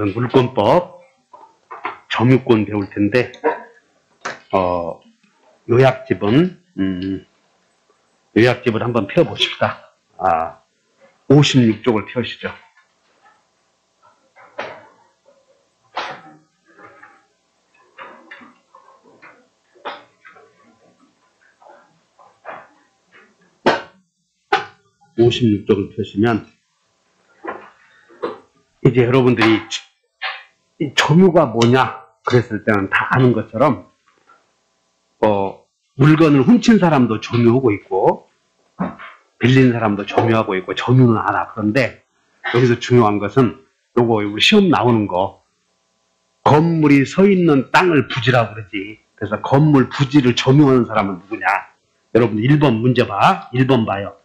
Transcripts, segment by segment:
오늘은 물권법, 점유권 배울 텐데, 요약집을 한번 펴보십시다. 56쪽을 펴시죠. (56쪽을) 펴시면 이제 여러분들이 점유가 뭐냐 그랬을 때는 다 아는 것처럼 물건을 훔친 사람도 점유하고 있고 빌린 사람도 점유하고 있고 점유는 알아. 그런데 여기서 중요한 것은 요거 시험 나오는 거, 건물이 서 있는 땅을 부지라고 그러지. 그래서 건물 부지를 점유하는 사람은 누구냐? 여러분 1번 문제 봐. 1번 봐요.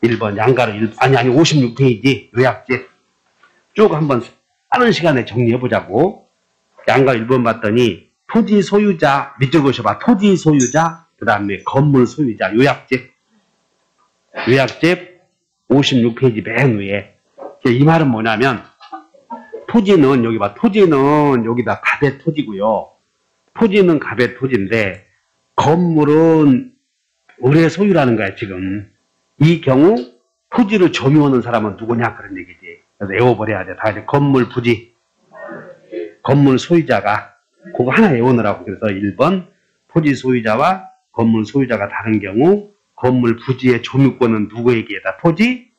1번 양가로 56페이지 요약집 쭉 한번 빠른 시간에 정리해보자고. 양가 1번 봤더니 토지 소유자, 밑줄 그으셔봐. 토지 소유자, 그 다음에 건물 소유자, 요약집 56페이지 맨 위에. 이 말은 뭐냐면, 토지는 여기 봐. 토지는 여기다 갑의 토지고요. 토지는 갑의 토지인데 건물은 을의 소유라는 거야 지금. 이 경우 토지를 점유하는 사람은 누구냐 그런 얘기지. 그래서 외워버려야 돼. 다 이제 건물 부지, 건물 소유자가 그거 하나 외우느라고. 그래서 1번 토지 소유자와 건물 소유자가 다른 경우 건물 부지의 점유권은 누구에게다? 토지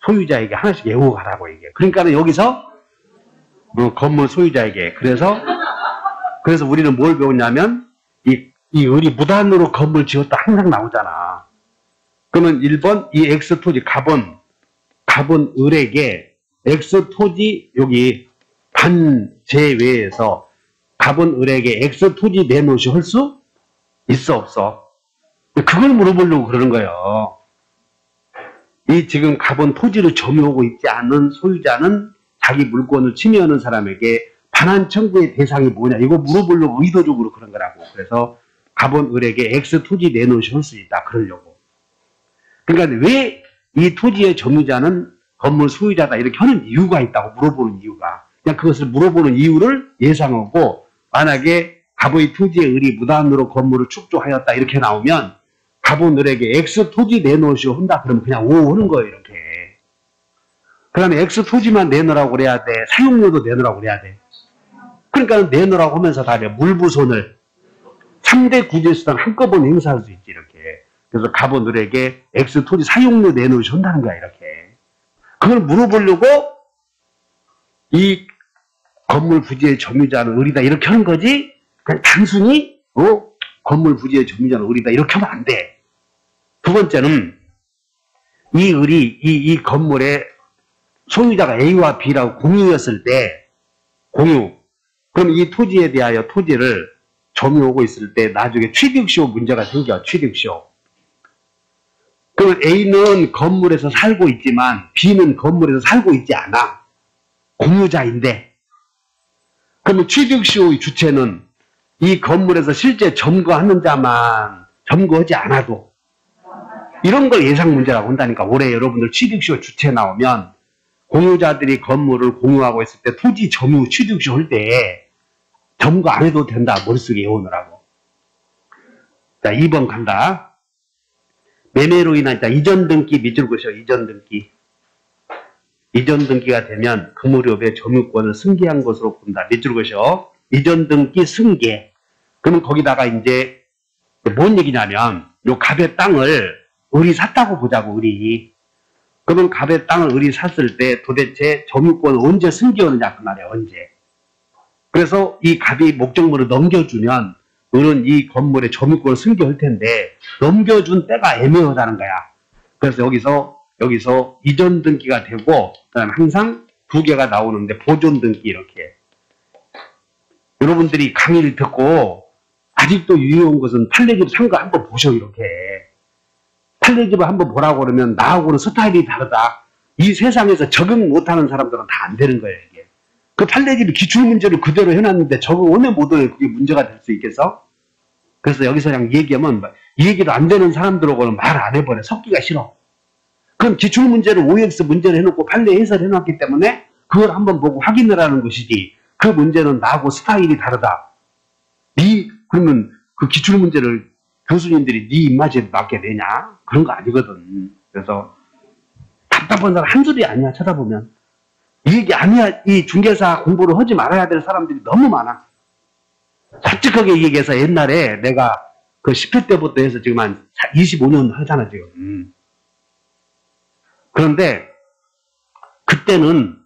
소유자에게 하나씩 외우고 가라고 이게. 그러니까는 여기서 건물 소유자에게. 그래서 우리는 뭘 배웠냐면 이 을이 무단으로 건물 지었다 항상 나오잖아. 그러면 1번 이 X 토지 갑은 을에게 X 토지 여기 반 제외에서 갑은 을에게 X 토지 내놓으시 할 수 있어 없어? 그걸 물어보려고 그러는 거예요. 이 지금 갑은 토지를 점유하고 있지 않은 소유자는 자기 물건을 침해하는 사람에게 반환 청구의 대상이 뭐냐 이거 물어보려고 의도적으로 그런 거라고. 그래서 갑은 을에게 X 토지 내놓으시 할 수 있다 그러려고. 그러니까 왜 이 토지의 점유자는 건물 소유자다 이렇게 하는 이유가 있다고 물어보는 이유가. 그냥 그것을 물어보는 이유를 예상하고, 만약에 갑의 토지의 을이 무단으로 건물을 축조하였다 이렇게 나오면 갑은 을에게 X 토지 내놓으시오 한다 그러면 그냥 오 하는 거예요 이렇게. 그 다음에 X 토지만 내놓으라고 그래야 돼? 사용료도 내놓으라고 그래야 돼? 그러니까 내놓으라고 하면서 다 물부손을 3대 구제수단 한꺼번에 행사할 수 있지 이렇게. 그래서 갑은 을에게 X 토지 사용료 내놓으셔 한다는 거야 이렇게. 그걸 물어보려고 이 건물 부지의 점유자는 을이다 이렇게 하는 거지, 그냥 단순히 건물 부지의 점유자는 을이다 이렇게 하면 안 돼. 두 번째는 이 을이 이 건물의 소유자가 A와 B라고 공유였을 때, 공유, 그럼 이 토지에 대하여 토지를 점유하고 있을 때 나중에 취득시효 문제가 생겨. 취득시효. 그럼 A는 건물에서 살고 있지만 B는 건물에서 살고 있지 않아. 공유자인데. 그러면 취득시효의 주체는 이 건물에서 실제 점거하는 자만 점거하지 않아도, 이런 걸 예상 문제라고 한다니까. 올해 여러분들 취득시효 주체 나오면 공유자들이 건물을 공유하고 있을 때 토지 점유 취득시효 할 때 점거 안 해도 된다. 머릿속에 외우느라고. 자, 2번 간다. 매매로 인한 이전 등기 밑줄 그으셔. 이전 등기. 이전 등기가 되면 그 무렵에 점유권을 승계한 것으로 본다. 밑줄 그으셔. 이전 등기 승계. 그러면 거기다가 이제 뭔 얘기냐면 요 갑의 땅을 을이 샀다고 보자고. 을이. 그러면 갑의 땅을 을이 샀을 때 도대체 점유권을 언제 승계하느냐 그 말이야. 언제. 그래서 이 갑이 목적물을 넘겨주면 을은 이 건물의 점유권을 승계할 텐데 넘겨준 때가 애매하다는 거야. 그래서 여기서 이전 등기가 되고, 그다음에 항상 두 개가 나오는데 보존 등기 이렇게. 여러분들이 강의를 듣고 아직도 유효한 것은 판례집 산 거 한번 보셔 이렇게. 판례집을 한번 보라고 그러면 나하고는 스타일이 다르다. 이 세상에서 적응 못하는 사람들은 다 안 되는 거예요 이게. 그 판례집이 기출문제를 그대로 해놨는데 적응을 못해요. 그게 문제가 될 수 있겠어? 그래서 여기서 그냥 얘기하면 이 얘기도 안 되는 사람들하고는 말 안 해버려. 섞기가 싫어. 그럼 기출문제를 OX 문제를 해놓고 판례 해설을 해놨기 때문에 그걸 한번 보고 확인을 하는 것이지. 그 문제는 나하고 스타일이 다르다. 그러면 그 기출문제를 교수님들이 네 입맛에 맞게 내냐? 그런 거 아니거든. 그래서 답답한 사람 한둘이 아니야, 쳐다보면. 이 얘기 아니야. 이 중개사 공부를 하지 말아야 될 사람들이 너무 많아. 솔직하게 얘기해서 옛날에 내가 그 10회 때부터 해서 지금 한 25년 하잖아, 지금. 그런데 그때는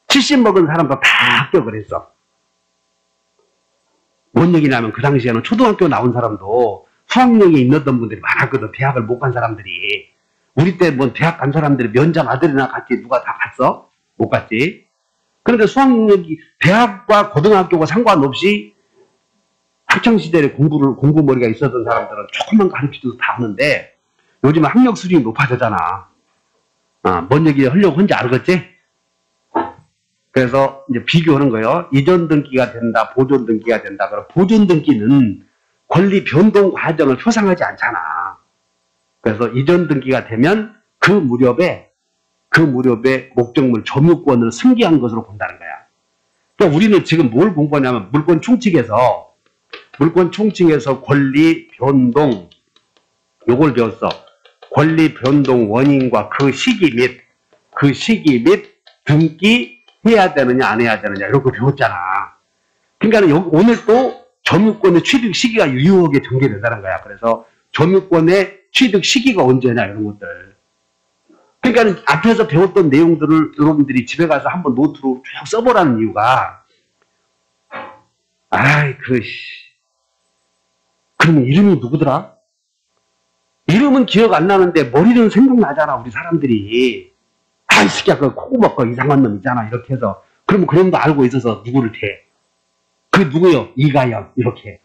70 먹은 사람도 다 합격을 했어. 뭔 얘기냐면 그 당시에는 초등학교 나온 사람도 수학여행에 있었던 분들이 많았거든. 대학을 못 간 사람들이. 우리 때 뭐 대학 간 사람들이 면장 아들이나 갔지 누가 다 갔어? 못 갔지. 그런데 수학여행이 대학과 고등학교가 상관없이 학창시절에 공부머리가 있었던 사람들은 조금만 가르쳐줘도 다 하는데 요즘은 학력 수준이 높아졌잖아. 뭔 얘기 하려고 한지 알겠지? 그래서 이제 비교하는 거예요. 이전 등기가 된다, 보존 등기가 된다. 그럼 보존 등기는 권리 변동 과정을 표상하지 않잖아. 그래서 이전 등기가 되면 그 무렵에 목적물 점유권을 승계한 것으로 본다는 거야. 그러니까 우리는 지금 뭘 공부하냐면 물권 총칙에서 권리 변동 요걸 배웠어. 권리 변동 원인과 그 시기 및 등기 해야 되느냐 안 해야 되느냐 이런 거 배웠잖아. 그러니까 오늘 또 점유권의 취득 시기가 유효하게 전개된다는 거야. 그래서 점유권의 취득 시기가 언제냐 이런 것들. 그러니까 앞에서 배웠던 내용들을 여러분들이 집에 가서 한번 노트로 쭉 써보라는 이유가 그러면 이름이 누구더라? 이름은 기억 안 나는데 머리는 생각나잖아 우리 사람들이. 이 새끼야 그 코 먹고 이상한 놈 있잖아 이렇게 해서. 그러면 그 놈도 알고 있어서 누구를 대. 그 누구요? 이가연 이렇게.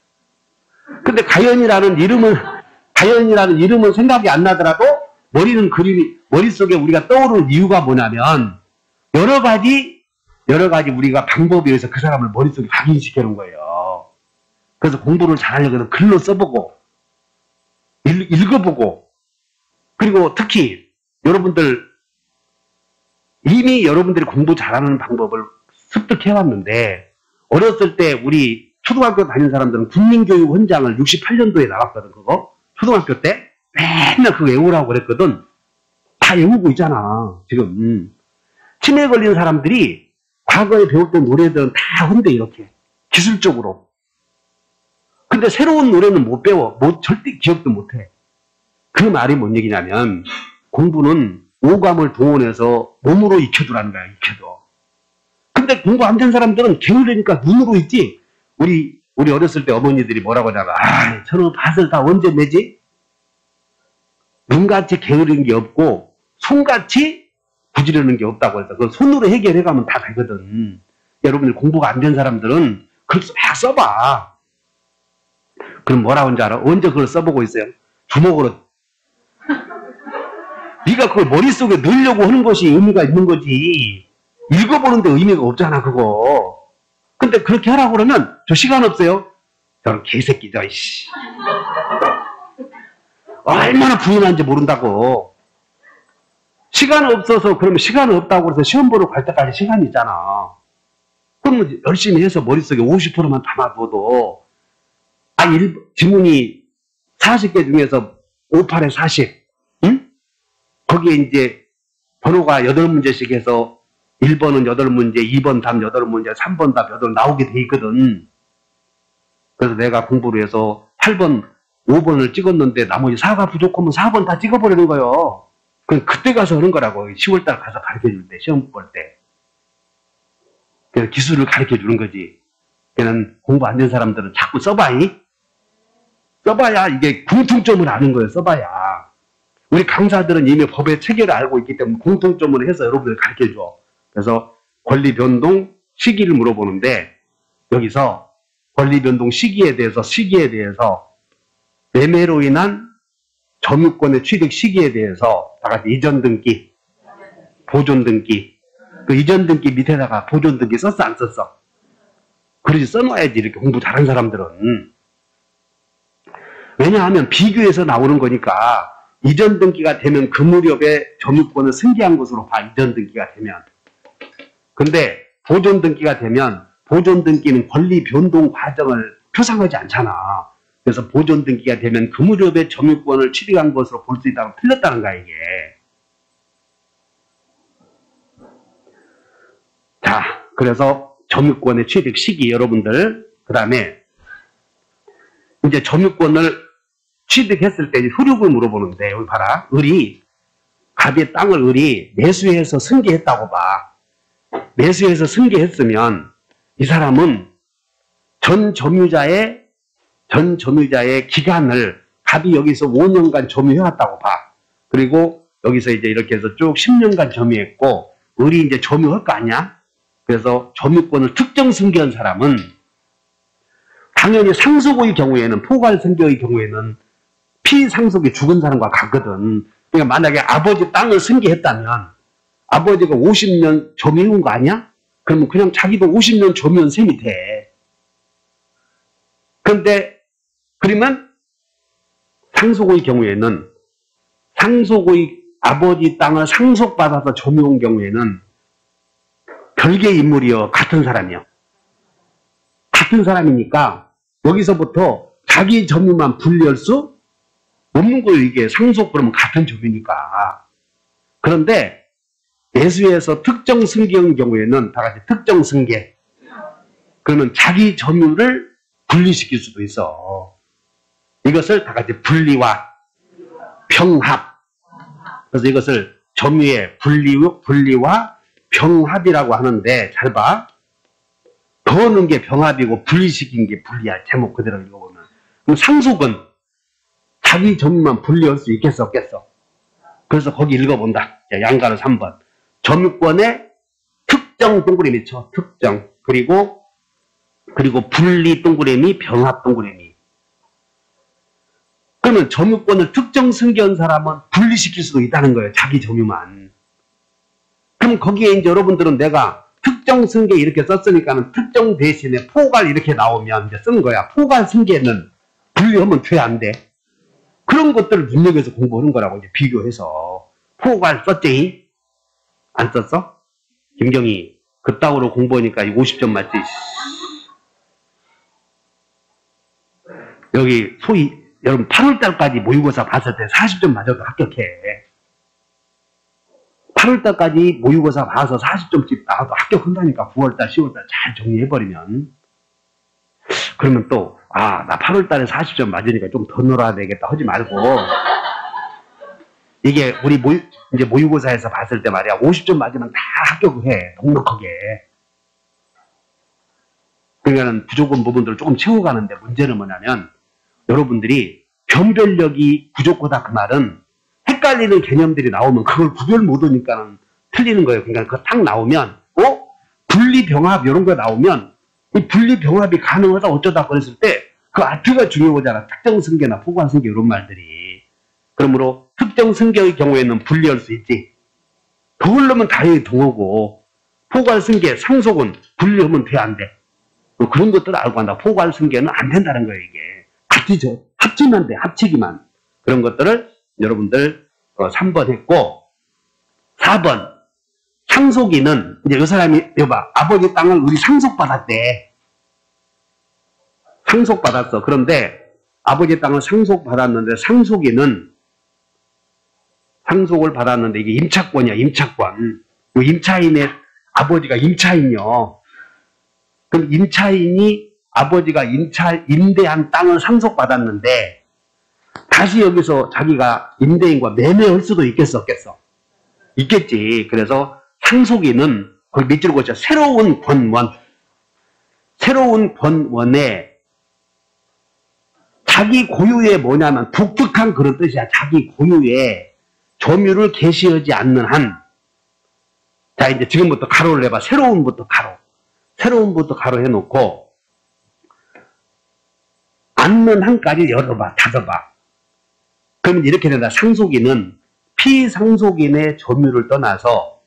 근데 가연이라는 이름은 생각이 안 나더라도 머릿속에 우리가 떠오르는 이유가 뭐냐면 여러 가지 우리가 방법에 의해서 그 사람을 머릿속에 각인시켜 놓은 거예요. 그래서 공부를 잘하려면 글로 써보고 읽어보고 그리고 특히 이미 여러분들이 공부 잘하는 방법을 습득해왔는데 어렸을 때 우리 초등학교 다닌 사람들은 국민교육 헌장을 68년도에 나왔거든. 그거 초등학교 때 맨날 그거 외우라고 그랬거든. 다 외우고 있잖아 지금. 치매 걸린 사람들이 과거에 배웠던 노래들은 다 혼대 이렇게 기술적으로. 근데 새로운 노래는 못 배워. 절대 기억도 못해. 그 말이 뭔 얘기냐면 공부는 오감을 동원해서 몸으로 익혀두라는 거야. 익혀둬. 근데 공부 안 된 사람들은 게으르니까 눈으로 읽지. 우리 어렸을 때 어머니들이 뭐라고 하냐면 저는 밭을 다 언제 내지? 눈같이 게으른 게 없고 손같이 부지런한 게 없다고 해서 그 손으로 해결해가면 다 되거든. 여러분들 공부가 안 된 사람들은 그걸 막 써봐. 그럼 뭐라고 하는지 알아? 언제 그걸 써보고 있어요? 주먹으로. 네가 그걸 머릿속에 넣으려고 하는 것이 의미가 있는 거지. 읽어보는데 의미가 없잖아 그거. 근데 그렇게 하라고 그러면 저 시간 없어요? 저런 개새끼죠. 이씨. 얼마나 부인한지 모른다고. 시간 없어서 그러면 시간 없다고 해서 시험 보러 갈 때까지 시간이 있잖아. 그러면 열심히 해서 머릿속에 50%만 담아둬도 지문이 40개 중에서 58에 40 응? 거기에 이제 번호가 8문제씩 해서 1번은 8문제, 2번 답 8문제, 3번 답 8 나오게 돼 있거든. 그래서 내가 공부를 해서 8번, 5번을 찍었는데 나머지 4가 부족하면 4번 다 찍어버리는 거예요. 그럼 그때 가서 하는 거라고. 10월달 가서 가르쳐줄 때, 시험 볼 때. 그래서 기술을 가르쳐주는 거지. 그냥 공부 안 된 사람들은 자꾸 써봐야 이게 공통점을 아는 거예요. 써봐야. 우리 강사들은 이미 법의 체계를 알고 있기 때문에 공통점을 해서 여러분들 가르쳐줘. 그래서 권리 변동 시기를 물어보는데 여기서 권리 변동 시기에 대해서 매매로 인한 점유권의 취득 시기에 대해서 다 같이 이전 등기, 보존 등기. 그 이전 등기 밑에다가 보존 등기 썼어 안 썼어? 그러지 써놔야지 이렇게 공부 잘한 사람들은. 왜냐하면 비교해서 나오는 거니까 이전 등기가 되면 그 무렵에 점유권을 승계한 것으로 봐. 이전 등기가 되면. 근데 보존 등기가 되면 보존 등기는 권리 변동 과정을 표상하지 않잖아. 그래서 보존 등기가 되면 그 무렵에 점유권을 취득한 것으로 볼 수 있다고 틀렸다는 거야, 이게. 자, 그래서 점유권의 취득 시기 여러분들, 그 다음에 이제 점유권을 취득했을 때 효력을 물어보는데, 여기 봐라. 갑의 땅을 을이 매수해서 승계했다고 봐. 매수해서 승계했으면 이 사람은 전 점유자의 기간을 갑이 여기서 5년간 점유해왔다고 봐. 그리고 여기서 이제 이렇게 해서 쭉 10년간 점유했고, 을이 이제 점유할 거 아니야? 그래서 점유권을 특정 승계한 사람은 당연히 상속의 경우에는, 포괄 승계의 경우에는 피상속이 죽은 사람과 같거든. 그러니까 만약에 아버지 땅을 승계했다면 아버지가 50년 점유한 거 아니야? 그러면 그냥 자기도 50년 점유한 셈이 돼. 그러면 상속의 경우에는 상속의 아버지 땅을 상속받아서 점유한 경우에는 별개의 인물이요, 같은 사람이요. 같은 사람이니까 여기서부터 자기 점유만 분리할 수 없는 거예요. 이게 상속 그러면 같은 점유니까. 그런데 매수해서 특정 승계의 경우에는 다 같이 특정 승계. 그러면 자기 점유를 분리시킬 수도 있어. 이것을 다 같이 분리와 병합. 그래서 이것을 점유의 분리와 병합이라고 하는데, 잘 봐. 더는 게 병합이고 분리시킨 게 분리야. 제목 그대로 읽어보면. 그럼 상속은 자기 점유만 분리할 수 있겠어, 없겠어? 그래서 거기 읽어본다. 양가로 3번. 점유권의 특정 동그라미 쳐. 특정. 그리고 분리 동그라미, 병합 동그라미. 그러면 점유권을 특정 승계한 사람은 분리시킬 수도 있다는 거예요. 자기 점유만. 그럼 거기에 이제 여러분들은 내가 특정 승계 이렇게 썼으니까는 특정 대신에 포괄 이렇게 나오면 이제 쓴 거야. 포괄 승계는 분리하면 돼, 안 돼? 그런 것들을 눈여겨서 공부하는 거라고 이제 비교해서. 포괄 썼지? 안 썼어? 김경희, 그따구로 공부하니까 50점 맞지? 여기 소위 여러분 8월달까지 모의고사 봤을 때 40점 맞아도 합격해. 8월달까지 모의고사 봐서 40점씩 나와도 합격한다니까. 9월달, 10월달 잘 정리해버리면. 그러면 또 나 8월달에 40점 맞으니까 좀 더 놀아야 되겠다 하지 말고, 이게 우리 이제 모의고사에서 봤을 때 말이야, 50점 맞으면 다 합격을 해. 넉넉하게. 그러니까는 부족한 부분들을 조금 채워가는데, 문제는 뭐냐면 여러분들이 변별력이 부족하다 그 말은 헷갈리는 개념들이 나오면 그걸 구별 못하니까는 틀리는 거예요. 그러니까 그거 딱 나오면 분리병합 이런 거 나오면 이 분리병합이 가능하다 어쩌다 그랬을 때 그 아트가 중요하잖아. 특정 승계나 포괄 승계 이런 말들이. 그러므로 특정 승계의 경우에는 분리할 수 있지. 그걸로면 당연히 동하고, 포괄 승계, 상속은 분리하면 돼, 안 돼? 그런 것들을 알고 한다. 포괄 승계는 안 된다는 거예요, 이게. 합치면 돼, 합치기만. 그런 것들을 여러분들 3번 했고, 4번. 상속인은, 이제 이 사람이, 여봐, 아버지 땅을 우리 상속받았대. 상속받았어. 그런데 아버지 땅을 상속받았는데, 상속을 받았는데 이게 임차권이야, 임차권. 임차인의 아버지가 임차인이요. 그럼 아버지가 임대한 땅을 상속받았는데, 다시 여기서 자기가 임대인과 매매할 수도 있겠어, 없겠어? 있겠지. 그래서 상속인은 거기 밑줄 그었죠. 새로운 권원에 자기 고유의 뭐냐면 독특한 그런 뜻이야. 자기 고유의 점유를 개시하지 않는 한. 자, 이제 지금부터 가로를 해봐. 새로운부터 가로 해놓고, 않는 한까지 열어봐, 닫아봐. 그러면 이렇게 된다. 상속인은 피상속인의 점유를 떠나서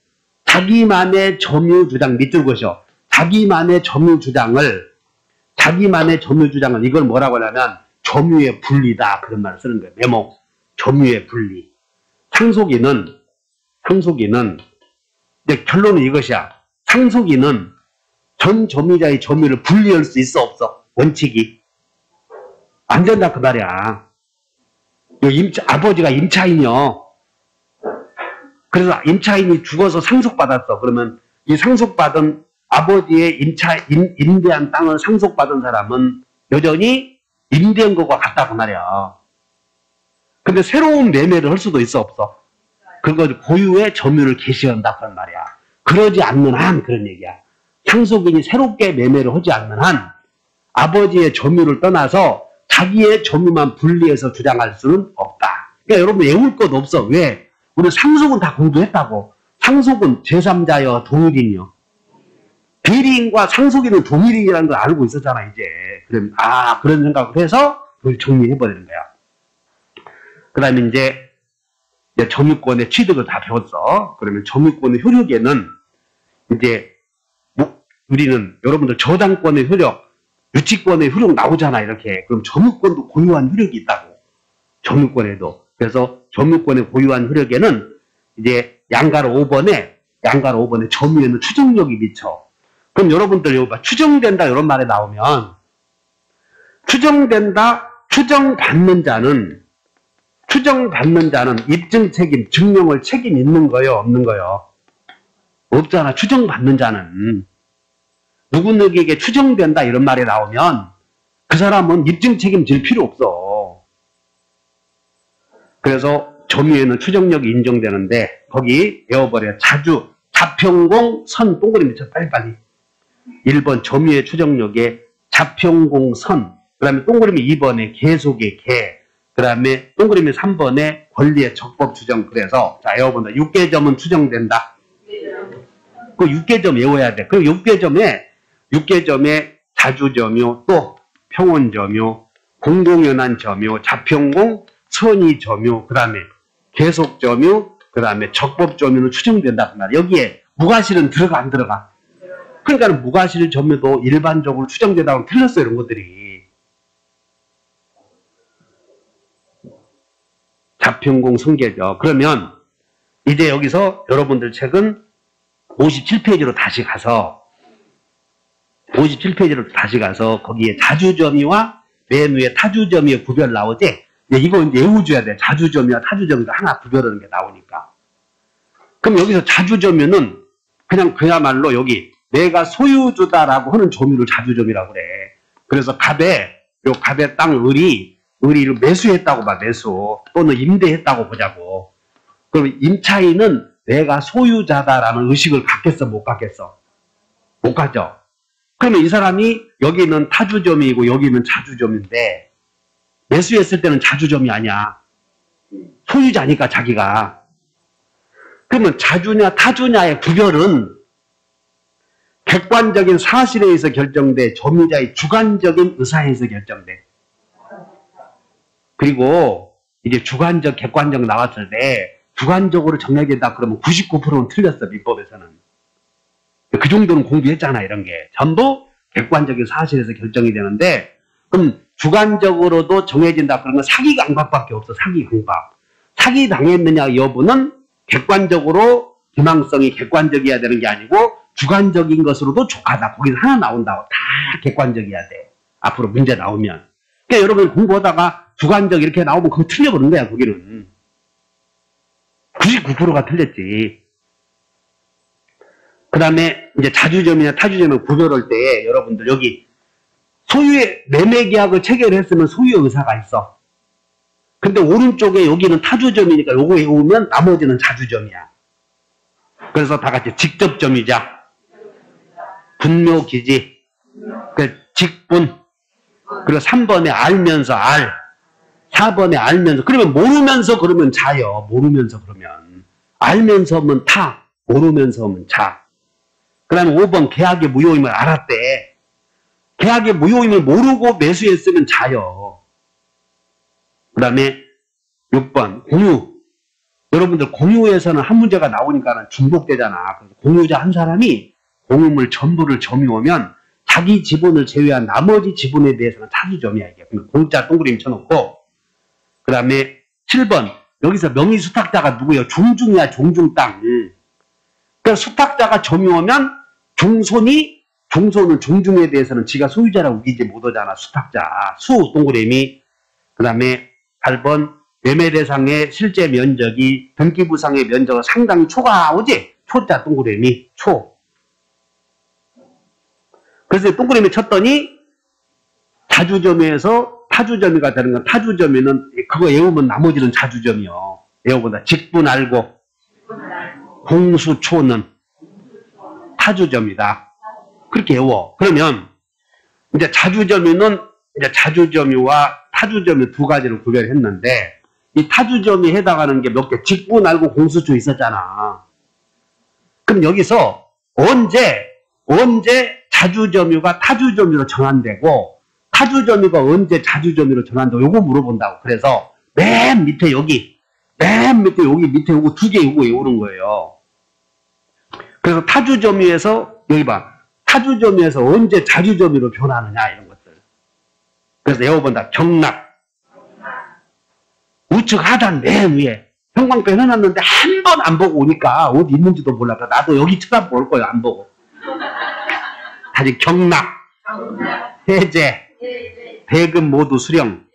자기만의 점유 주장, 밑줄 그으셔. 자기만의 점유 주장을 이걸 뭐라고 하냐면 점유의 분리다. 그런 말을 쓰는 거예요. 메모. 점유의 분리. 상속인은 이제 결론은 이것이야. 상속인은 전 점유자의 점유를 분리할 수 있어 없어? 원칙이 안 된다 그 말이야. 아버지가 임차인이요. 그래서 임차인이 죽어서 상속받았어. 그러면 이 상속받은 아버지의 임대한 땅을 상속받은 사람은 여전히 임대한 것과 같다고 말이야. 근데 새로운 매매를 할 수도 있어 없어? 그거 고유의 점유를 개시한다 그런 말이야. 그러지 않는 한 그런 얘기야. 상속인이 새롭게 매매를 하지 않는 한 아버지의 점유를 떠나서 자기의 점유만 분리해서 주장할 수는 없다. 그러니까 여러분 외울 것 없어. 왜? 우리 상속은 다 공부했다고. 상속은 제3자여 동일인이요. 대리인과 상속인은 동일인이라는 걸 알고 있었잖아 이제. 그럼 그런 생각을 해서 그걸 정리해버리는 거야. 그 다음에 이제 점유권의 취득을 다 배웠어. 그러면 점유권의 효력에는 이제 우리는 여러분들 저당권의 효력, 유치권의 효력 나오잖아 이렇게. 그럼 점유권도 고유한 효력이 있다고. 점유권에도. 그래서 점유권의 고유한 효력에는 이제 양가로 5번에 점유에는 추정력이 미쳐. 그럼 여러분들 여기 봐. 추정된다 이런 말에 나오면 추정받는 자는 입증 책임, 증명을 책임 있는 거요, 없는 거요? 없잖아. 추정받는 자는. 누구에게 추정된다 이런 말이 나오면 그 사람은 입증 책임 질 필요 없어. 그래서 점유에는 추정력이 인정되는데 거기 외워버려. 자평공 선 동그라미 쳐 빨리빨리. 1번 점유의 추정력에 자평공 선, 그 다음에 동그라미 2번에 계속의 개, 그 다음에 동그라미 3번에 권리의 적법 추정. 그래서 자 외워본다. 6개점은 추정된다. 그 6개점 외워야 돼. 그 6개점에 자주점유, 또 평온점유, 공공연한 점유, 자평공, 선의점유, 그 다음에 계속점유, 그 다음에 적법점유는 추정된다. 그 말. 여기에 무과실은 들어가 안 들어가? 그러니까 무과실 점유도 일반적으로 추정되다고 틀렸어 이런 것들이. 자평공 성계죠. 그러면 이제 여기서 여러분들 책은 57페이지로 다시 가서 거기에 자주점유와 맨 위에 타주점유의 구별 나오지? 이거 이제 외워줘야 돼. 자주점유와 타주점유가 하나 구별하는 게 나오니까. 그럼 여기서 자주점유는 그야말로 여기 내가 소유주다라고 하는 점유를 자주점유라고 그래. 그래서 갑의 땅 을이를 매수했다고 봐. 매수 또는 임대했다고 보자고. 그럼 임차인은 내가 소유자다라는 의식을 갖겠어 못 갖겠어? 못 갖죠. 그러면 이 사람이 여기는 타주점이고 여기는 자주점인데 매수했을 때는 자주점이 아니야. 소유자니까 자기가. 그러면 자주냐 타주냐의 구별은 객관적인 사실에 의해서 결정돼. 점유자의 주관적인 의사에 의해서 결정돼. 그리고 이제 주관적, 객관적 나왔을 때 주관적으로 정해진다 그러면 99%는 틀렸어. 민법에서는. 그 정도는 공부했잖아. 이런 게 전부 객관적인 사실에서 결정이 되는데, 그럼 주관적으로도 정해진다 그런 건 사기 강박밖에 없어. 사기 강박. 사기 당했느냐 여부는 객관적으로 기망성이 객관적이어야 되는 게 아니고 주관적인 것으로도 족하다. 거기서 하나 나온다고. 다 객관적이어야 돼. 앞으로 문제 나오면. 그러니까 여러분 공부하다가 주관적 이렇게 나오면 그거 틀려버린 거야. 거기는 99%가 틀렸지. 그 다음에 이제 자주점이나 타주점을 구별할 때 여러분들 여기 소유의 매매계약을 체결했으면 소유의 의사가 있어. 근데 오른쪽에 여기는 타주점이니까 요거 외우면 나머지는 자주점이야. 그래서 다 같이 직접점이자 분묘기지, 직분, 그리고 3번에 알면서 알, 4번에 알면서. 그러면 모르면서 그러면 자요. 모르면서 그러면. 알면서 하면 타, 모르면서 하면 자. 그 다음에 5번 계약의 무효임을 알았대. 계약의 무효임을 모르고 매수했으면 자요. 그 다음에 6번 공유. 여러분들 공유에서는 한 문제가 나오니까 중복되잖아. 공유자 한 사람이 공유물 전부를 점유하면 자기 지분을 제외한 나머지 지분에 대해서는 타주점이야. 이게 공짜 동그라미 쳐놓고. 그 다음에 7번 여기서 명의수탁자가 누구예요? 종중이야. 종중 땅. 그러니까 수탁자가 점유하면 종소는 종중에 대해서는 지가 소유자라고 우기지 못하잖아. 수탁자. 수 동그라미. 그 다음에 8번 매매 대상의 실제 면적이 등기부상의 면적은 상당히 초과하오지. 초자 동그라미. 초. 그래서 동그라미 쳤더니 자주점유에서 타주점유가 되는 건 타주점유는 그거 외우면 나머지는 자주점이요. 외워보다 직분 알고 공수초는 타주점이다. 그렇게 외워. 그러면 이제 자주점유는 이제 자주점유와 타주점유 두 가지를 구별했는데 이 타주점유에 해당하는 게 몇 개? 직분 알고 공수초 있었잖아. 그럼 여기서 언제 자주점유가 타주점유로 전환되고 타주점유가 언제 자주점유로 전환되고 요거 물어본다고. 그래서 맨 밑에 여기 밑에 요거 두 개 요거 외우는 거예요. 그래서 타주점유에서 여기 봐. 타주점유에서 언제 자주점유로 변하느냐 이런 것들. 그래서 외워본다. 경락. 우측 하단 맨 위에 형광펜 해놨는데 한 번 안 보고 오니까 어디 있는지도 몰라. 나도 여기 쳐다볼 거예요. 안 보고. 다시 경락, 해제, 대금 모두 수령,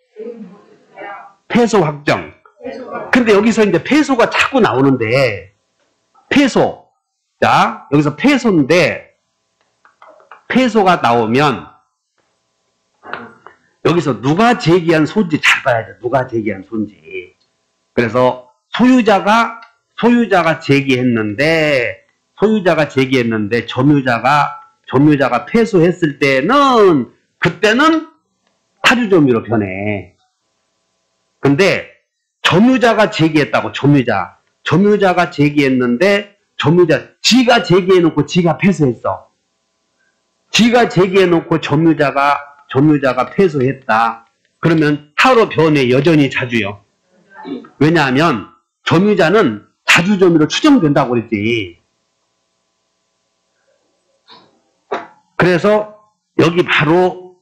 패소 확정. 근데 여기서 이제 패소가 자꾸 나오는데 패소. 자, 여기서 패소인데 패소가 나오면 여기서 누가 제기한 손지 잘 봐야죠. 누가 제기한 손지. 그래서 소유자가 제기했는데 점유자가 패소했을 때는 그때는 타주점유로 변해. 근데 점유자가 제기했다고. 점유자가 제기했는데 지가 제기해놓고 지가 패소했어. 지가 제기해놓고 점유자가 패소했다. 그러면 타로 변해. 여전히 자주요. 왜냐하면 점유자는 자주점유로 추정된다고 그랬지. 그래서 여기 바로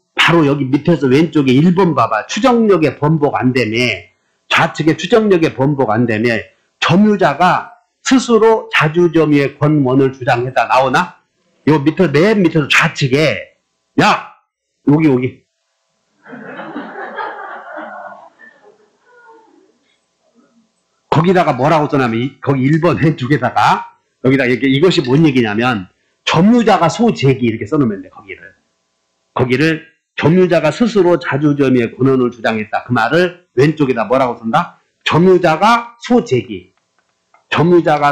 여기 밑에서 왼쪽에 1번 봐봐. 추정력의 번복 안 되매. 좌측에 추정력의 번복 안 되매 점유자가 스스로 자주점유의 권원을 주장했다. 나오나? 요 맨 밑에서 좌측에 야! 여기 거기다가 뭐라고 써냐면 거기 1번 왼쪽에다가 여기다 이것이 뭔 얘기냐면 점유자가 소제기 이렇게 써놓으면 돼. 거기를 점유자가 스스로 자주점유의 권한을 주장했다. 그 말을 왼쪽에다 뭐라고 쓴다? 점유자가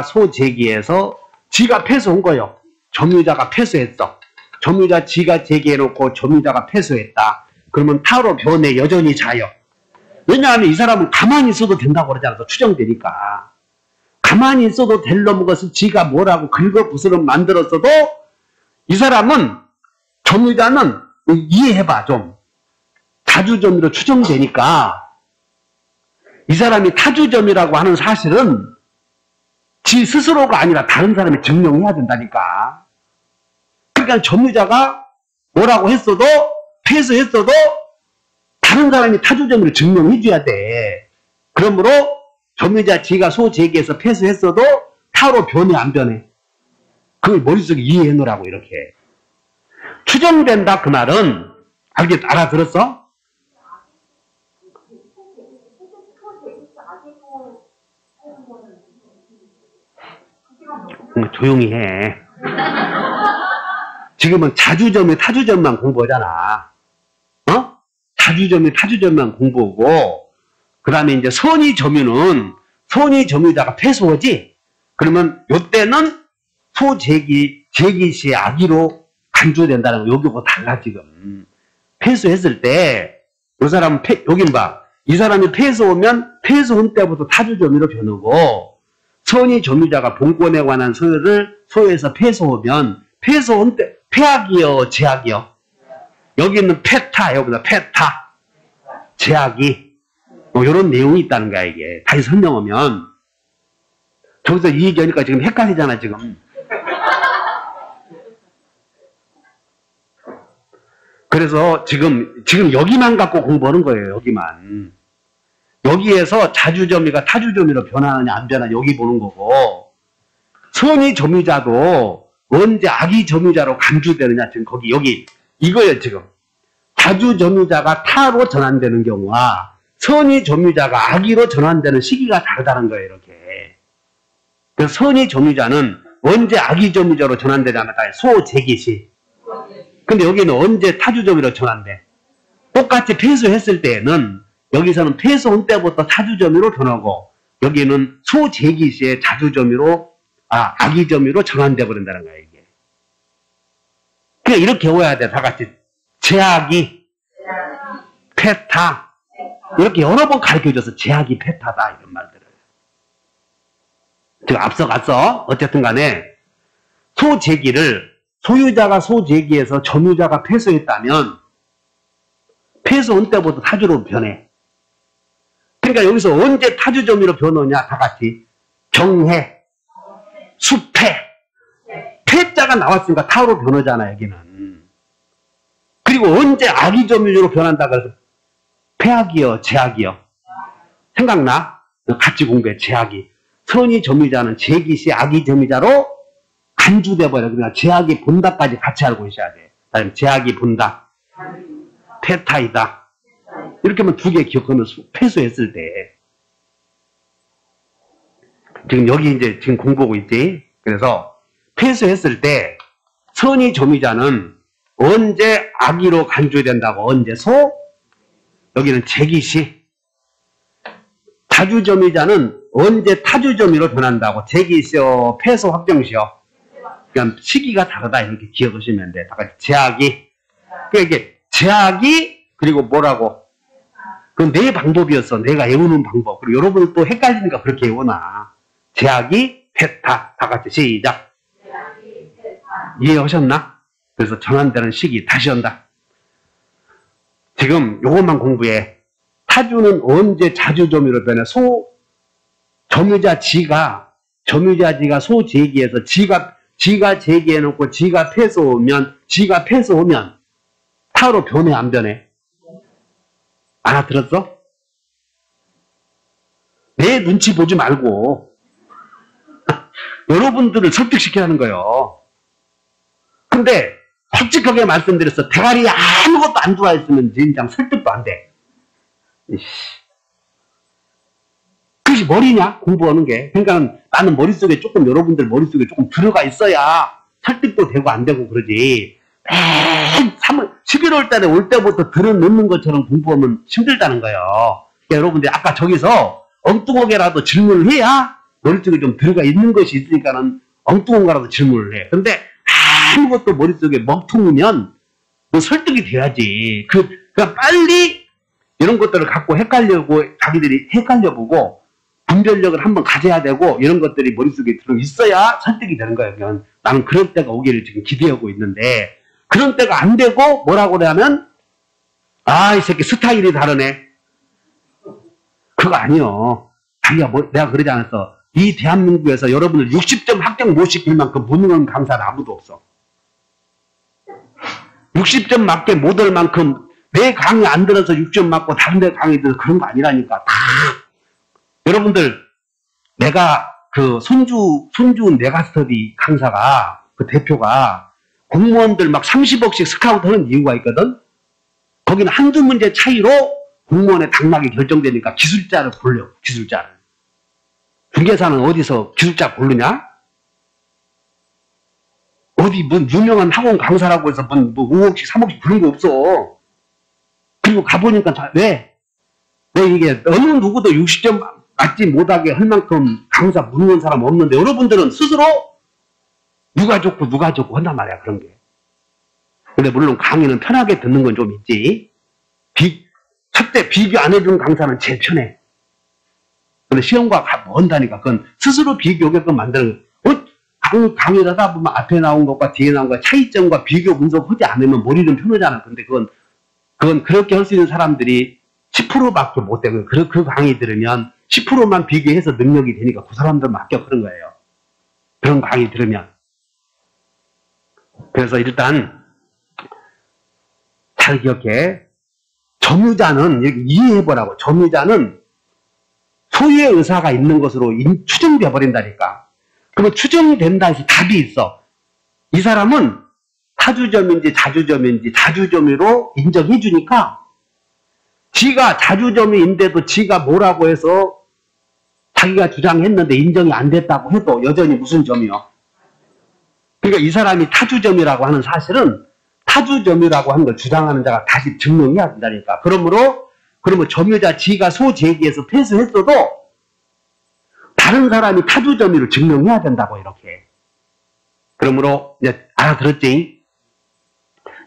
소제기해서 지가 패소한 거예요. 점유자가 패소했어. 점유자 지가 제기해놓고 점유자가 패소했다. 그러면 타로 변해. 여전히 자요. 왜냐하면 이 사람은 가만히 있어도 된다고 그러지 않아서 추정되니까. 가만히 있어도 될 놈 것을 지가 뭐라고 긁어부스럼 만들었어도 이 사람은 점유자는 이해해봐 좀. 자주점유로 추정되니까 이 사람이 타주점유라고 하는 사실은 지 스스로가 아니라 다른 사람이 증명해야 된다니까. 그러니까 점유자가 뭐라고 했어도 패소했어도 다른 사람이 타주점유를 증명해줘야 돼. 그러므로 점유자 지가 소제기해서 패소했어도 타로 변해 안 변해? 그걸 머릿속에 이해해 놓으라고 이렇게. 추정된다 그 말은 알아들었어? 조용히 해. 지금은 자주점유 타주점만 공부하잖아. 자주점유 타주점만 공부하고 그 다음에 이제 선의점유자가 패소하지. 그러면 요때는 제기 시의 악의로 간주된다는 거. 여기하고 달라 지금. 패소했을 때 요 사람은 여기는 봐. 이 사람이 패소하면 패소한 때부터 타주점유로 변하고 선의점유자가 본권에 관한 소유에서 패소하면 패소한 때 폐악이요 제악이요? 여기는 패타 여기다 패타 제악이 요런 내용이 있다는 거야 이게. 다시 설명하면 저기서 이 얘기하니까 지금 헷갈리잖아 지금. 그래서 지금 여기만 갖고 공부하는 거예요. 여기만. 여기에서 자주점유가 타주점유로 변하느냐 안 변하느냐 여기 보는 거고 선의점유자도 언제 악이 점유자로 간주되느냐. 지금 거기 여기 이거예요. 지금 자주 점유자가 타로 전환되는 경우와 선이 점유자가 악의로 전환되는 시기가 다르다는 거예요. 이렇게. 그래서 선이 점유자는 언제 악의 점유자로 전환되냐면 소재기시. 근데 여기는 언제 타주 점유로 전환돼. 똑같이 폐소했을 때에는 여기서는 폐소한 때부터 타주 점유로 변하고 여기는 소재기시의 자주 점유로 악의 점유로 전환돼 버린다는 거예요. 이게. 그냥 이렇게 외워야 돼. 다 같이 제악이 패타 이렇게 여러 번 가르쳐줘서 제악이 패타다 이런 말들을. 제가 앞서 갔어. 어쨌든 간에 소재기를 소유자가 소재기에서 점유자가 폐소했다면 폐소한 때부터 타주로 변해. 그러니까 여기서 언제 타주 점유로 변하냐. 다 같이 정해, 수패, 패자가 나왔으니까 타로 변하잖아 여기는. 그리고 언제 악의 점유로 변한다 그래서 폐악이요 제악이요. 생각나? 같이 공부해. 제악이. 선이 점유자는 제기시 악의 점유자로 간주돼 버려. 그러니까 제악이 본다까지 같이 알고 있어야 돼. 다음에 제악이 본다. 패타이다. 이렇게 하면 두 개 기억하면 폐소했을 때. 지금 여기 이제 지금 공부하고 있지. 그래서 폐소했을 때 선이 점유자는 언제 악의로 간주된다고. 언제 소? 여기는 제기시. 타주 점유자는 언제 타주 점유로 변한다고. 제기시요, 폐소 확정시요. 그러니까 시기가 다르다 이렇게 기억하시면 돼. 다 같이 제악이. 그러니까 이게 제악이 그리고 뭐라고? 그건 내 방법이었어. 내가 외우는 방법. 그리고 여러분은 또 헷갈리니까 그렇게 외우나. 제악이 패타. 다 같이 시작. 이해하셨나? 그래서 전환되는 시기 다시 한다. 지금 요것만 공부해. 타주는 언제 자주 점유로 변해? 점유자 지가 소재기에서 지가 제기해놓고 지가 폐소오면 타로 변해 안 변해? 알아들었어? 내 눈치 보지 말고 여러분들을 설득시키라는 거예요. 근데 솔직하게 말씀드렸어. 대가리에 아무것도 안 들어있으면 진짜 설득도 안 돼. 그것이 머리냐? 공부하는 게. 그러니까 나는 머릿속에 조금 여러분들 머릿속에 조금 들어가 있어야 설득도 되고 안 되고 그러지. 11월 달에 올 때부터 들어놓는 것처럼 공부하면 힘들다는 거예요. 그러니까 여러분들 아까 저기서 엉뚱하게라도 질문을 해야 머릿속에 좀 들어가 있는 것이 있으니까는 엉뚱한 거라도 질문을 해. 근데 아무것도 머릿속에 먹통이면 뭐 설득이 돼야지. 그러니까 빨리 이런 것들을 갖고 자기들이 헷갈려보고 분별력을 한번 가져야 되고 이런 것들이 머릿속에 들어 있어야 설득이 되는 거예요. 그냥 나는 그런 때가 오기를 지금 기대하고 있는데 그런 때가 안 되고 뭐라고 그러냐면 이 새끼 스타일이 다르네. 그거 아니요. 자기가 내가 그러지 않았어. 이 대한민국에서 여러분을 60점 합격 못 시킬 만큼 무능한 강사는 아무도 없어. 60점 맞게 못할 만큼 내 강의 안 들어서 6점 맞고 다른 데 강의 들어서 그런 거 아니라니까. 다 여러분들 내가 그 손주은 메가스터디 강사가 그 대표가 공무원들 막 30억씩 스카우트 하는 이유가 있거든. 거기는 한두 문제 차이로 공무원의 당락이 결정되니까 기술자를 골려. 기술자를. 중개사는 어디서 기술자 고르냐? 어디 뭐 유명한 학원 강사라고 해서 뭐 5억씩 3억씩 그런 거 없어. 그리고 가보니까 왜 이게 어느 누구도 60점 맞지 못하게 할 만큼 강사 무능한 사람 없는데 여러분들은 스스로 누가 좋고 한단 말이야. 그런 게. 근데 물론 강의는 편하게 듣는 건 좀 있지. 첫째 비교 안 해주는 강사는 제일 편해. 근데 시험과 먼다니까. 그건 스스로 비교하게끔 만드는 강의를 하다 보면 앞에 나온 것과 뒤에 나온 것 차이점과 비교 분석하지 않으면 머리는 편하잖아. 근데 그건 그렇게 할 수 있는 사람들이 10%밖에 못 되고 그 강의 들으면 10%만 비교해서 능력이 되니까 그 사람들만 합격하는 거예요. 그런 강의 들으면. 그래서 일단 잘 기억해. 점유자는 여기 이해해보라고. 점유자는 소유의 의사가 있는 것으로 추정돼 버린다니까. 그러면 추정이 된다 해서 답이 있어. 이 사람은 타주점인지 자주점인지 자주점으로 인정해 주니까 지가 자주점인데도 지가 뭐라고 해서 자기가 주장했는데 인정이 안 됐다고 해도 여전히 무슨 점이요? 그러니까 이 사람이 타주점이라고 하는 사실은 타주점이라고 하는 걸 주장하는 자가 다시 증명해야 된다니까. 그러면 점유자 지가 소제기에서 패소했어도 다른 사람이 타주점유를 증명해야 된다고 이렇게. 그러므로 이제 알아들었지?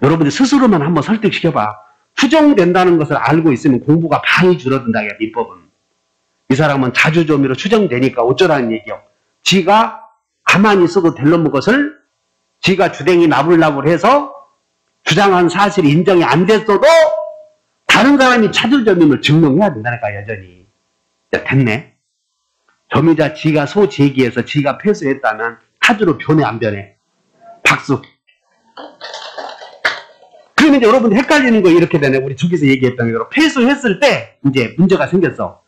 여러분이 스스로만 한번 설득시켜봐. 추정된다는 것을 알고 있으면 공부가 많이 줄어든다. 민법은. 이 사람은 자주점유로 추정되니까 어쩌라는 얘기요. 지가 가만히 있어도 될 놈의 것을 지가 주댕이 나불나불해서 주장한 사실이 인정이 안 됐어도 다른 사람이 자주점유를 증명해야 된다니까 여전히. 자, 됐네. 점유자 지가 소제기해서 지가 패소했다면 타주로 변해 안 변해? 박수. 그러면 이제 여러분들 헷갈리는 거 이렇게 되네. 우리 저기서 얘기했던 대로 패소했을 때 이제 문제가 생겼어.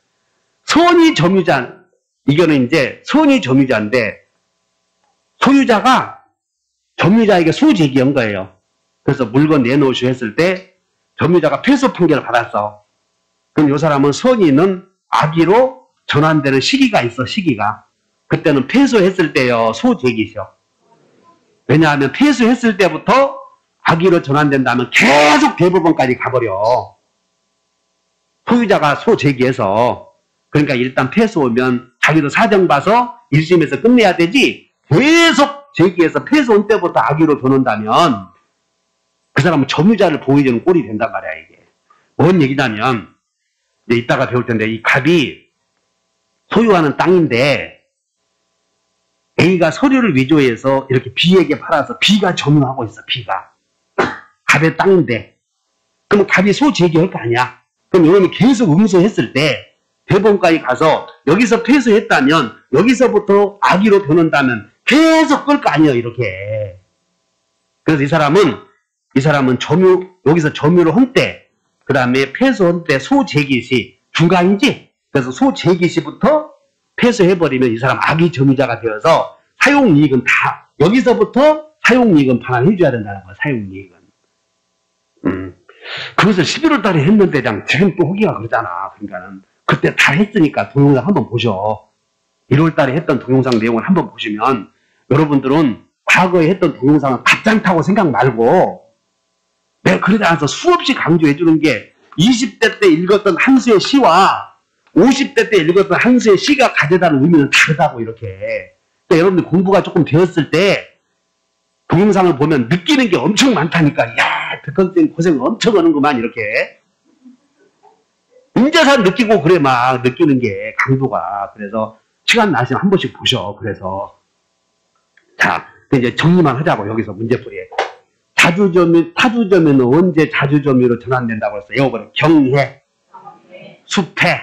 선의 점유자, 이거는 이제 선의 점유자인데 소유자가 점유자에게 소제기한 거예요. 그래서 물건 내놓으시오 했을 때 점유자가 패소 판결을 받았어. 그럼 이 사람은 선의는 악의로 전환되는 시기가 있어. 시기가. 그때는 패소했을 때요. 소제기셔. 왜냐하면 패소했을 때부터 악의로 전환된다면 계속 대법원까지 가버려. 소유자가 소제기해서. 그러니까 일단 패소 오면 자기도 사정봐서 1심에서 끝내야 되지. 계속 제기해서 패소 온 때부터 악의로 변한다면 그 사람은 점유자를 보호해주는 꼴이 된단 말이야. 이게 뭔 얘기냐면 이제 이따가 배울 텐데 이 갑이 소유하는 땅인데 A가 서류를 위조해서 이렇게 B에게 팔아서 B가 점유하고 있어. B가 갑의 땅인데 그럼 갑이 소제기할 거 아니야. 그럼 이놈이 계속 응소했을 때 대법원까지 가서 여기서 패소했다면 여기서부터 악의로 변한다면 계속 끌 거 아니에요. 이렇게. 그래서 이 사람은 여기서 점유를 한 때, 그 다음에 패소한 때 소제기 시 중간이지. 그래서 소제기 시부터 패소해버리면 이 사람 악의 점유자가 되어서 사용이익은 다 여기서부터 사용이익은 반환해줘야 된다는 거야. 사용이익은. 그것을 11월 달에 했는데 지금 또 후기가 그러잖아. 그러니까는 그때 다 했으니까 동영상 한번 보셔. 1월 달에 했던 동영상 내용을 한번 보시면 여러분들은 과거에 했던 동영상은 가짱타고 생각 말고 내가 그러지 않아서 수없이 강조해 주는 게 20대 때 읽었던 한 수의 시와 50대 때 읽었던 한 수의 시가 가져다는 의미는 다르다고 이렇게. 그러니까 여러분들 공부가 조금 되었을 때 동영상을 보면 느끼는 게 엄청 많다니까. 야, 백헌생 고생 엄청 하는구만 이렇게. 인자산 느끼고 그래 막 느끼는 게 강도가. 그래서 시간 나시면 한 번씩 보셔. 그래서 자 이제 정리만 하자고. 여기서 문제풀이에 타주점유는 언제 자주점유로 전환된다고 했어? 이거보다 경해, 수패.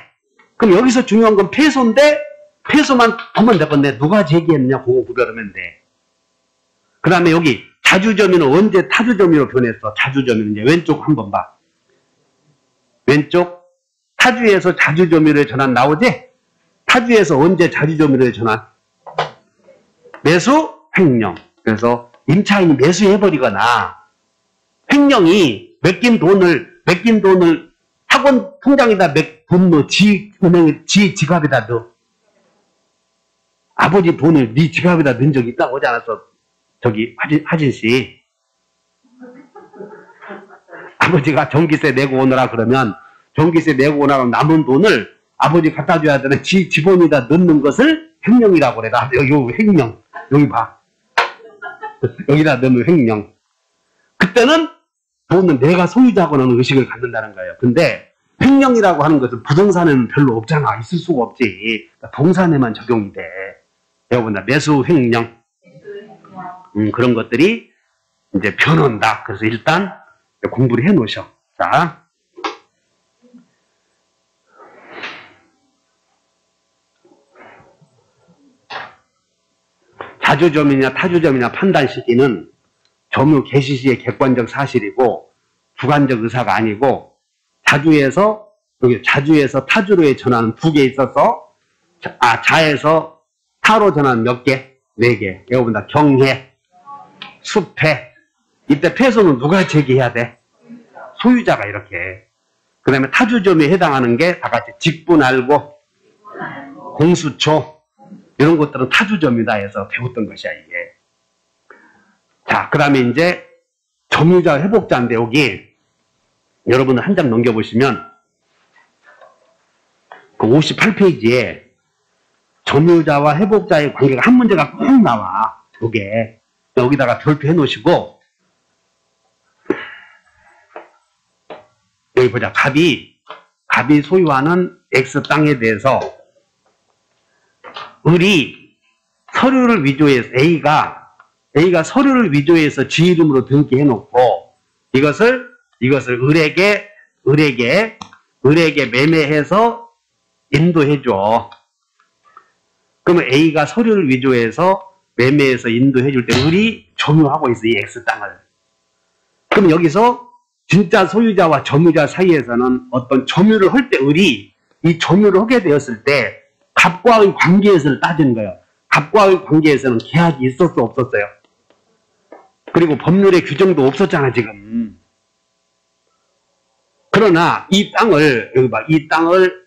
그럼 여기서 중요한 건 패소인데 패소만 보면 되건데 누가 제기했느냐 그거 구별하면 돼. 그 다음에 여기 자주점유는 언제 타주점유로 변했어? 자주점유는 이제 왼쪽 한번 봐. 왼쪽 타주에서 자주점유로의 전환 나오지? 타주에서 언제 자주점유로의 전환? 매수, 횡령. 그래서 임차인이 매수해버리거나 횡령이 맡긴 돈을 학원 통장에다 돈 넣어. 은행에 지 지갑에다 넣어. 아버지 돈을 네 지갑에다 넣은 적이 있다고 하지 않았어? 저기 하진씨. 아버지가 전기세 내고 오너라 그러면 전기세 내고 오너라 남은 돈을 아버지 갖다 줘야 되는 지본에다 넣는 것을 횡령이라고 그래. 여기 횡령. 여기 봐. 여기다 넣으면 횡령. 그때는 돈은 내가 소유자고 하는 의식을 갖는다는 거예요. 근데 횡령이라고 하는 것은 부동산에는 별로 없잖아. 있을 수가 없지. 그러니까 동산에만 적용이 돼. 여러분들 매수 횡령. 그런 것들이 이제 변한다. 그래서 일단 공부를 해 놓으셔. 자. 자주점이냐 타주점이냐 판단 시기는 점유 개시 시의 객관적 사실이고 주관적 의사가 아니고 자주에서 타주로의 전환은 2개 있어서 자에서 타로 전환 몇 개? 4개. 여러분 다 경해, 수패. 이때 패소는 누가 제기해야 돼? 소유자가 이렇게. 그 다음에 타주점에 해당하는 게 다 같이 직분할고, 공수초, 이런 것들은 타주점이다 해서 배웠던 것이야, 이게. 자, 그 다음에 이제 점유자 회복자인데 여기 여러분들 한 장 넘겨보시면 그 58페이지에 점유자와 회복자의 관계가 한 문제가 꼭 나와. 요게. 여기다가 별표해 놓으시고, 여기 보자. 갑이 소유하는 X 땅에 대해서 을이 서류를 위조해서 A가 서류를 위조해서 지 이름으로 등기해 놓고 이것을 을에게 매매해서 인도해 줘. 그러면 A가 서류를 위조해서 매매해서 인도해 줄 때 을이 점유하고 있어, 이 X 땅을. 그럼 여기서 진짜 소유자와 점유자 사이에서는 어떤 점유를 할 때 을이 이 점유를 하게 되었을 때 갑과의 관계에서를 따지는 거예요. 갑과의 관계에서는 계약이 있었어, 없었어요? 그리고 법률의 규정도 없었잖아, 지금. 그러나 이 땅을, 여기 봐, 이 땅을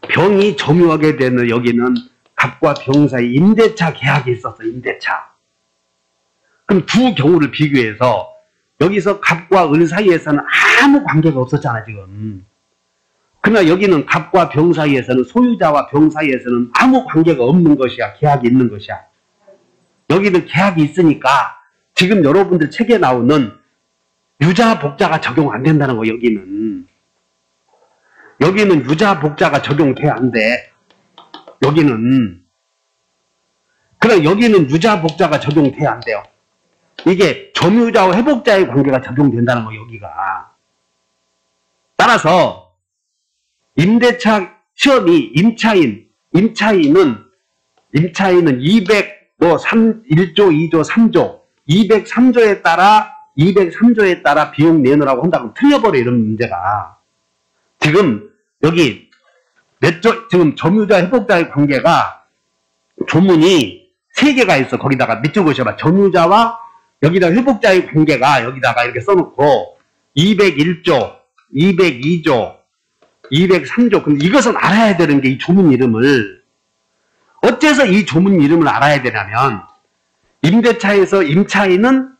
병이 점유하게 되는 여기는 갑과 병 사이 임대차 계약이 있었어, 임대차. 그럼 두 경우를 비교해서 여기서 갑과 을 사이에서는 아무 관계가 없었잖아, 지금. 그러나 여기는 갑과 병 사이에서는, 소유자와 병 사이에서는 아무 관계가 없는 것이야, 계약이 있는 것이야. 여기는 계약이 있으니까 지금 여러분들 책에 나오는 유자 복자가 적용 안 된다는 거, 여기는. 여기는 유자 복자가 적용돼, 안 돼. 여기는. 그럼 여기는 유자 복자가 적용돼, 안 돼요. 이게 점유자와 회복자의 관계가 적용된다는 거, 여기가. 따라서 임대차 시험이 임차인은 200, 1조, 2조, 3조, 203조에 따라 비용 내놓으라고 한다고 틀려버려, 이런 문제가. 지금 여기 지금 점유자 회복자의 관계가 조문이 3개가 있어. 거기다가 밑줄 그으셔봐. 점유자와 여기다 회복자의 관계가 여기다가 이렇게 써놓고 201조, 202조, 203조. 그럼 이것은 알아야 되는 게 이 조문 이름을. 어째서 이 조문 이름을 알아야 되냐면 임대차에서 임차인은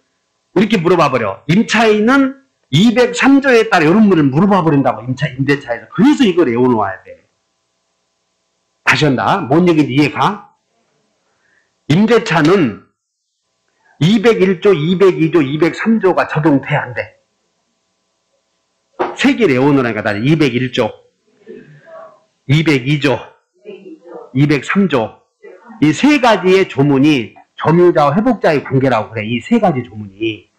이렇게 물어봐버려. 임차인은 203조에 따라 이런 문을 물어봐버린다고, 임대차에서. 그래서 이걸 외워놓아야 돼. 다시 한다. 뭔 얘기인지 이해가? 임대차는 201조, 202조, 203조가 적용돼, 안 돼? 3개 외워놓으라니까. 201조, 202조, 203조. 이 3가지의 조문이 점유자와 회복자의 관계라고 그래. 이 3가지 조문이.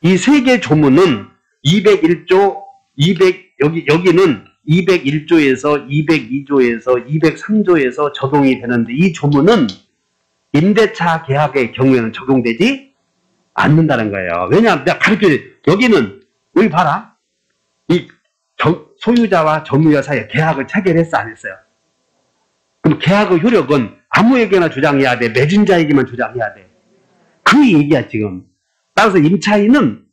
이 3개 조문은 201조, 여기는 201조에서 202조에서 203조에서 적용이 되는데 이 조문은 임대차 계약의 경우에는 적용되지 않는다는 거예요. 왜냐하면 내가 여기는 여기 봐라. 이 소유자와 점유자 사이에 계약을 체결했어, 안 했어요? 그럼 계약의 효력은 아무에게나 주장해야 돼? 매진자에게만 주장해야 돼? 그 얘기야, 지금. 따라서 임차인은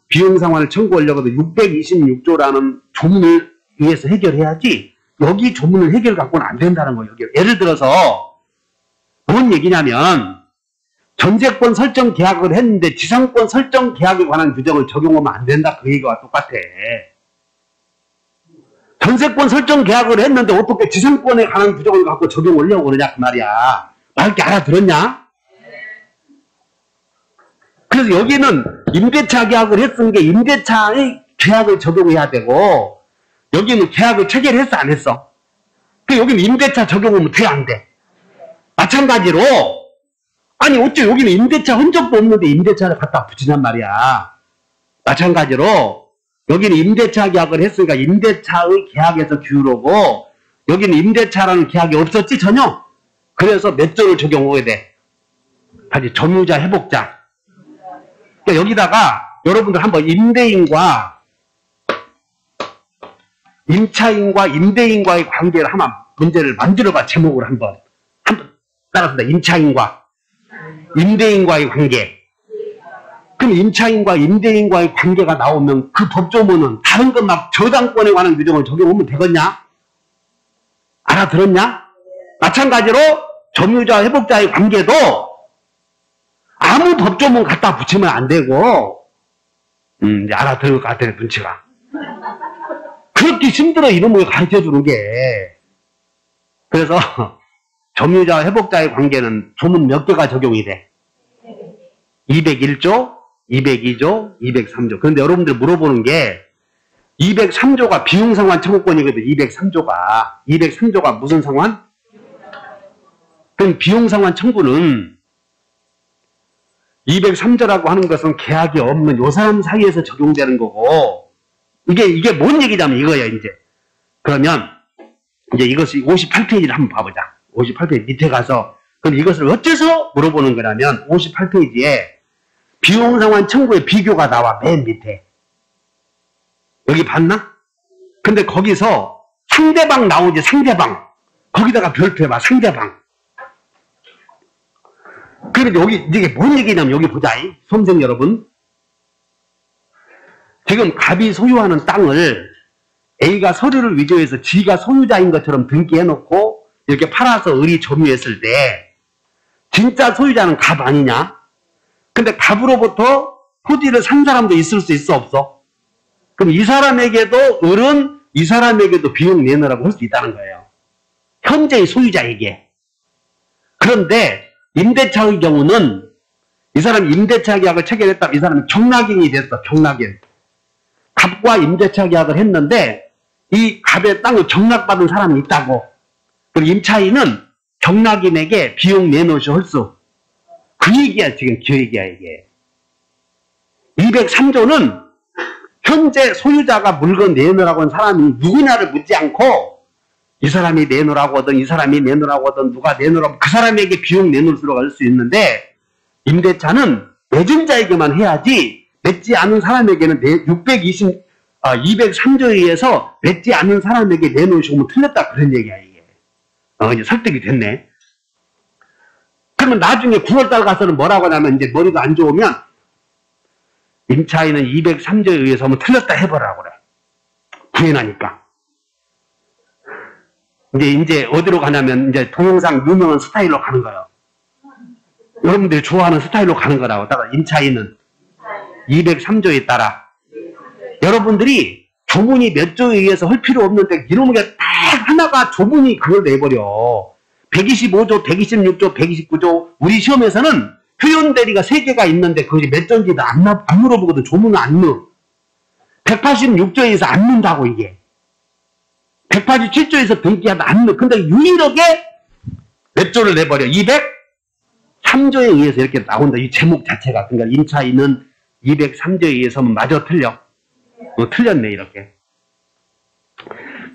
비용상환을 청구하려고 해도 626조라는 조문을 위해서 해결해야지 여기 조문을 해결 갖고는 안 된다는 거예요. 예를 들어서 뭔 얘기냐면 전세권 설정 계약을 했는데 지상권 설정 계약에 관한 규정을 적용하면 안 된다, 그 얘기와 똑같아. 전세권 설정 계약을 했는데 어떻게 지상권에 관한 규정을 갖고 적용하려고 그러냐, 그 말이야. 말게 알아들었냐? 그래서 여기는 임대차 계약을 했은 게 임대차의 계약을 적용해야 되고 여기는 계약을 체결했어, 안 했어? 그 여기는 임대차 적용하면 돼, 안 돼? 마찬가지로 아니 어째 여기는 임대차 흔적도 없는데 임대차를 갖다 붙이냔 말이야. 마찬가지로 여기는 임대차 계약을 했으니까 임대차의 계약에서 기울어고 여기는 임대차라는 계약이 없었지, 전혀. 그래서 몇 조를 적용해야 돼? 다시 점유자, 회복자. 그러니까 여기다가 여러분들 한번 임차인과 임대인과의 관계를 한번 문제를 만들어봐. 제목을 한번 따라서 임차인과 임대인과의 관계. 그럼 임차인과 임대인과의 관계가 나오면 그 법조문은 다른 것 막 저당권에 관한 규정을 적용하면 되겠냐? 알아들었냐? 마찬가지로 점유자 회복자의 관계도 아무 법조문 갖다 붙이면 안 되고, 이제 알아들을 것 같아, 눈치가. 그렇게 힘들어, 이놈을 가르쳐 주는 게. 그래서 점유자 회복자의 관계는 조문 몇 개가 적용이 돼? 201조, 202조, 203조. 그런데 여러분들 물어보는 게 203조가 비용상환 청구권이거든. 203조가 무슨 상환? 그럼 비용상환 청구는 203조라고 하는 것은 계약이 없는 요 사람 사이에서 적용되는 거고, 이게 뭔 얘기냐면 이거야, 이제. 그러면 이제 이것이 58페이지를 한번 봐보자. 58페이지 밑에 가서, 그럼 이것을 어째서 물어보는 거냐면 58페이지에 비용상환 청구의 비교가 나와, 맨 밑에. 여기 봤나? 근데 거기서 상대방 나오지, 상대방. 거기다가 별표 해봐, 상대방. 그런데 여기, 이게 뭔 얘기냐면 여기 보자, 수험생 여러분. 지금 갑이 소유하는 땅을 A가 서류를 위조해서 지가 소유자인 것처럼 등기해놓고 이렇게 팔아서 을이 점유했을 때 진짜 소유자는 갑 아니냐? 근데 갑으로부터 토지를 산 사람도 있을 수 있어, 없어? 그럼 이 사람에게도 을은 이 사람에게도 비용 내놓으라고 할 수 있다는 거예요. 현재의 소유자에게. 그런데 임대차의 경우는 이 사람이 임대차 계약을 체결했다면 이 사람이 경락인이 됐어, 경락인. 갑과 임대차 계약을 했는데 이 갑의 땅을 경락받은 사람이 있다고. 그리고 임차인은 경락인에게 비용 내놓으셔 헐수. 그 얘기야, 지금 그 얘기야, 이게. 203조는 현재 소유자가 물건 내놓으라고 한 사람이 누구냐를 묻지 않고 이 사람이 내놓으라고 하든 이 사람이 내놓으라고 하든 누가 내놓으라고 그 사람에게 비용 내놓을 수가 할 수 있는데, 임대차는 맺은 자에게만 해야지 맺지 않은 사람에게는 203조에 의해서 맺지 않는 사람에게 내놓으시면 틀렸다, 그런 얘기야, 이게. 이제 설득이 됐네. 그러면 나중에 9월달 가서는 뭐라고 하냐면, 이제 머리가 안 좋으면 임차인은 203조에 의해서 하면 틀렸다 해보라고 그래. 구해나니까. 이제 어디로 가냐면 이제 동영상 유명한 스타일로 가는 거예요. 여러분들이 좋아하는 스타일로 가는 거라고. 따라 임차인은 203조에 따라 여러분들이 조문이 몇 조에 의해서 할 필요 없는데 이런 게 딱 하나가 조문이 그걸 내버려. 125조, 126조, 129조. 우리 시험에서는 표현 대리가 3개가 있는데 그것이 몇 조인지도 안 물어보거든. 조문은 안 넣어. 186조에서 안 넣는다고, 이게. 187조에서 등기하다 안 넣어. 근데 유일하게 몇 조를 내버려. 203조에 의해서 이렇게 나온다. 이 제목 자체가. 그러니까 임차인은 203조에 의해서는 마저 틀려. 틀렸네, 이렇게.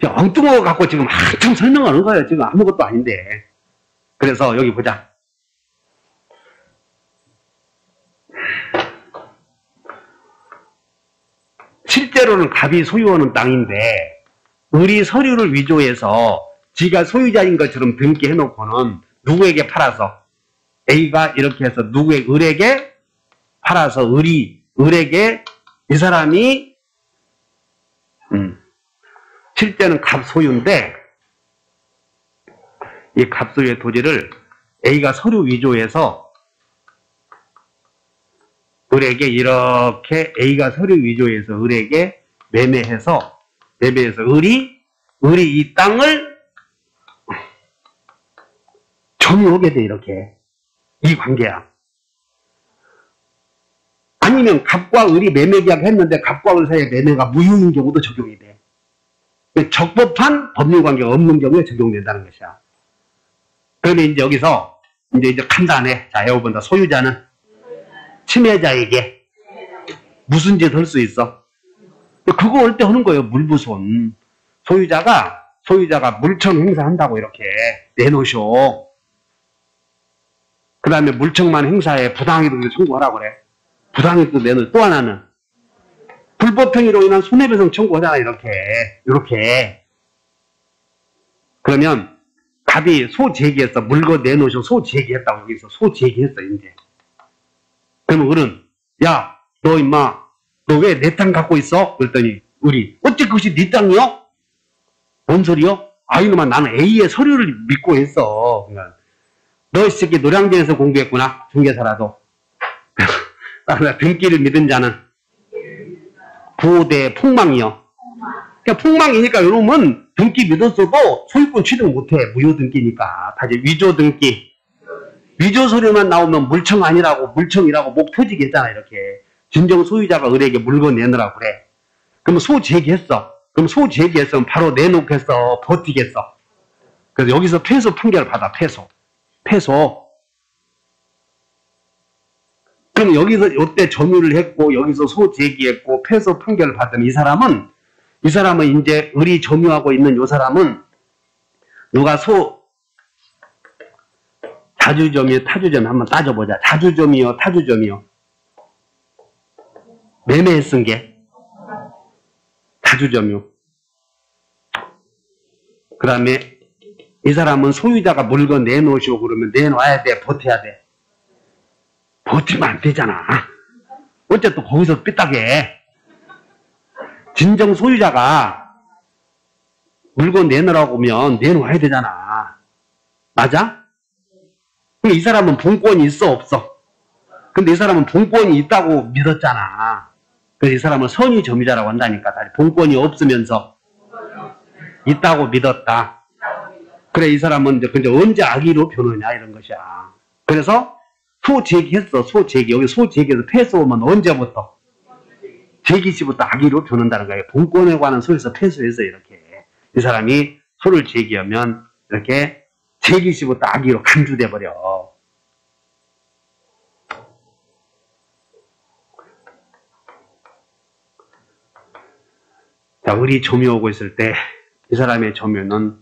엉뚱한 거 갖고 지금 한참 설명하는 거예요. 지금 아무것도 아닌데. 그래서 여기 보자. 실제로는 갑이 소유하는 땅인데 을이 서류를 위조해서 지가 소유자인 것처럼 등기해놓고는 누구에게 팔아서, A가 이렇게 해서 을에게 팔아서 을에게 이 사람이 실제는 갑 소유인데 이 갑 소유의 토지를 A가 서류 위조해서 을에게 이렇게 A가 서류 위조해서 을에게 매매해서 을이 이 땅을 점유하게 돼, 이렇게. 이 관계야. 아니면 갑과 을이 매매 계약 했는데 갑과 을 사이에 매매가 무효인 경우도 적용이 돼. 적법한 법률 관계가 없는 경우에 적용된다는 것이야. 그러면 이제 여기서 이제 간단해. 자, 여러분들 소유자는 침해자에게 무슨 짓 할 수 있어? 그거 할 때 하는 거예요. 물부손. 소유자가 물청 행사한다고 이렇게 내놓으셔. 그 다음에 물청만 행사해. 부당이득도 청구하라고 그래. 부당이득도 내놓으. 또 하나는 불법행위로 인한 손해배상 청구하잖아. 이렇게. 그러면 갑이 소제기했어. 물건 내놓으셔. 소제기했다고 여기서 소제기했어 이제. 그러면 을은 야, 너 임마 너 왜 내 땅 갖고 있어? 그랬더니 을이 어째 그것이 네 땅이요? 뭔 소리요? 아 이놈아 나는 A의 서류를 믿고 했어. 그러니까 너 이 새끼 노량진에서 공부했구나. 중개사라도. 등기를 믿은 자는 부호대 폭망이요. 그러니까 폭망이니까 이놈은 등기 믿었어도 소유권 취득 못해. 무효 등기니까. 다 이제 위조 등기. 위조 서류만 나오면 물청 아니라고 물청이라고 목 터지겠잖아 이렇게. 진정 소유자가 을에게 물건 내놓으라고 그래. 그럼 소제기했어. 그럼 소제기했으면 바로 내놓겠어. 버티겠어. 그래서 여기서 패소 판결을 받아. 패소. 그럼 여기서 이때 점유를 했고 여기서 소제기했고 패소 판결을 받은 이 사람은 이제 을이 점유하고 있는 이 사람은 누가 자주점이요 타주점이요 한번 따져보자. 자주점이요 타주점이요. 매매에 쓴 게 자주점이요. 그 다음에 이 사람은 소유자가 물건 내놓으시오 그러면 내놔야 돼. 버텨야 돼. 버티면 안 되잖아. 어쨌든 거기서 삐딱해. 진정 소유자가 물건 내놓으라고 하면 내놓아야 되잖아. 맞아? 근데 이 사람은 본권이 있어 없어? 근데 이 사람은 본권이 있다고 믿었잖아. 그래서 이 사람은 선의 점유자라고 한다니까. 본권이 없으면서 있다고 믿었다. 그래 이 사람은 이제 언제 악의로 변하냐 이런 것이야. 그래서 소제기했어. 소제기. 여기 소제기에서 패소하면 언제부터? 제기시부터 악의로 변한다는 거예요. 본권에 관한 소에서 패소해서 이렇게 이 사람이 소를 제기하면 이렇게 제기시부터 악의로 간주돼 버려. 자, 을이 점유하고 있을 때 이 사람의 점유는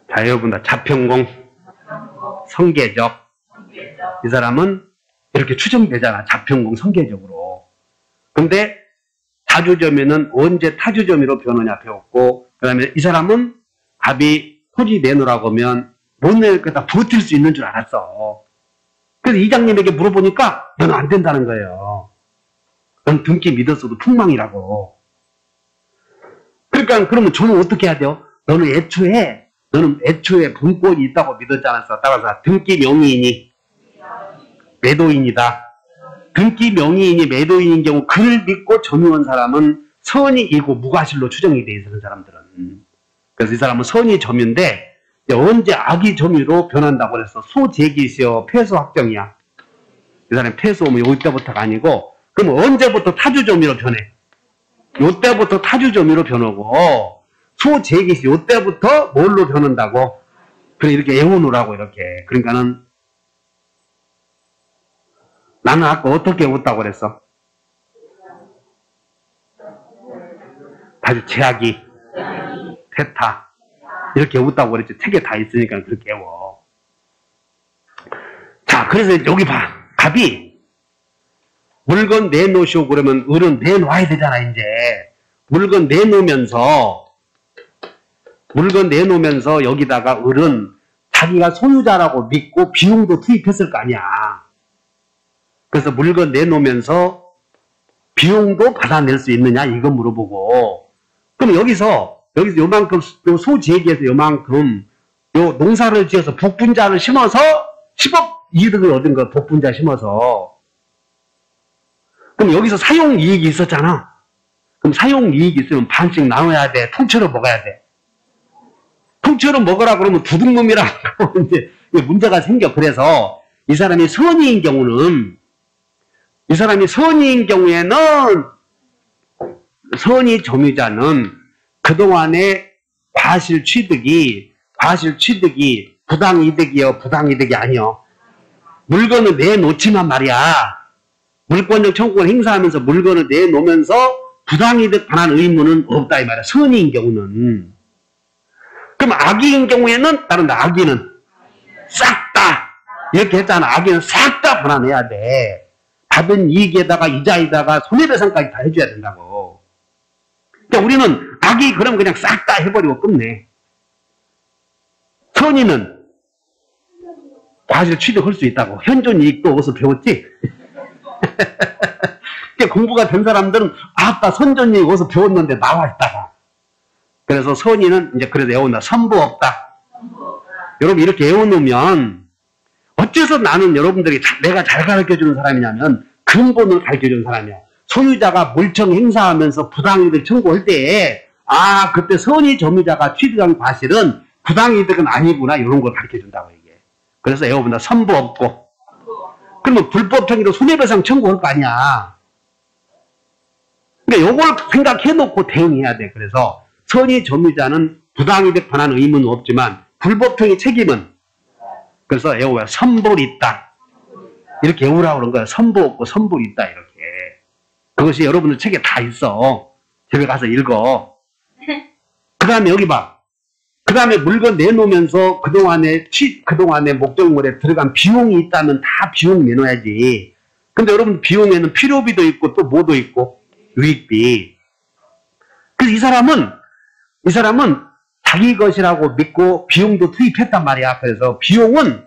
자, 여러분 다 자평공, 성계적. 이 사람은 이렇게 추정되잖아. 자평공, 성계적으로. 근데 자주점유는 언제 타주점유로 변하냐 배웠고, 그 다음에 이 사람은 갑이 토지 내놓으라고 하면 못 내놓을 거다 버틸 수 있는 줄 알았어. 그래서 이장님에게 물어보니까 너는 안 된다는 거예요. 넌 등기 믿었어도 폭망이라고. 그러니까 그러면 저는 어떻게 해야 돼요? 너는 애초에 본권이 있다고 믿었지 않았어. 따라서 등기 명의인이 매도인이다. 등기 명의인이 매도인인 경우 그를 믿고 점유한 사람은 선의이고 무과실로 추정이 돼 있는 사람들은. 그래서 이 사람은 선의 점유인데 언제 악의 점유로 변한다고 그랬어. 소제기시여 패소 확정이야. 이 사람이 패소하면 요때부터가 아니고 그럼 언제부터 타주 점유로 변해? 요때부터 타주 점유로 변하고 소제기시 요때부터 뭘로 변한다고? 그래 이렇게 애워놓으라고 이렇게. 그러니까는 나는 아까 어떻게 웃다고 그랬어? 다시 제약이 태타 이렇게 웃다고 그랬지. 책에 다 있으니까 그렇게 외워. 자, 그래서 여기 봐. 갑이 물건 내놓으시오 그러면 을은 내놔야 되잖아. 이제 물건 내놓으면서 여기다가 을은 자기가 소유자라고 믿고 비용도 투입했을 거 아니야. 그래서 물건 내놓으면서 비용도 받아낼 수 있느냐 이거 물어보고, 그럼 여기서 요만큼 소제기에서 요만큼 요 농사를 지어서 복분자를 심어서 10억 이득을 얻은 거. 복분자 심어서. 그럼 여기서 사용이익이 있었잖아. 그럼 사용이익이 있으면 반씩 나눠야 돼. 통째로 먹어야 돼. 통째로 먹으라 그러면 도둑놈이라고 이제 문제가 생겨. 그래서 이 사람이 선의인 경우에는 선의 점유자는 그동안의 과실 취득이 부당이득이요 부당이득이 아니요. 물건을 내놓지만 말이야. 물권적 청구권 행사하면서 물건을 내놓으면서 부당이득 반환 의무는 없다 이 말이야. 선의인 경우는. 그럼 악의인 경우에는 다른데 악의는 싹 다 이렇게 했잖아. 악의는 싹 다 반환해야 돼. 받은 이익에다가 이자에다가 손해배상까지 다 해줘야 된다고. 그러니까 우리는 악의 그럼 그냥 싹 다 해버리고 끝내. 선의는 과실 취득할 수 있다고. 현존 이익도 어디서 배웠지? 그러니까 공부가 된 사람들은 아까 선존 이익 어디서 배웠는데 나와 있다가. 그래서 선의는 이제 그래도 외운다. 선부 없다. 여러분 이렇게 외워놓으면 어째서 나는 여러분들이 내가 잘 가르쳐주는 사람이냐면 근본을 가르쳐주는 사람이야. 소유자가 물청 행사하면서 부당이득 청구할 때 그때 선의 점유자가 취득한 과실은 부당이득은 아니구나 이런 걸 가르쳐준다고 이게. 그래서 외워본다. 선부 없고. 그러면 불법행위로 손해배상 청구할 거 아니야. 그러니까 요걸 생각해놓고 대응해야 돼. 그래서 선의 점유자는 부당이득 반환 의무는 없지만 불법행위 책임은 그래서 외워봐요. 선불이 있다. 이렇게 외우라고 그런 거야. 선부 없고 선불이 있다 이렇게. 그것이 여러분들 책에 다 있어. 집에 가서 읽어. 그 다음에 여기 봐. 그 다음에 물건 내놓으면서 그동안에 목적물에 들어간 비용이 있다면 다 비용 내놔야지. 근데 여러분 비용에는 필요비도 있고 또 뭐도 있고 유익비. 그래서 이 사람은 자기 것이라고 믿고 비용도 투입했단 말이야. 그래서 비용은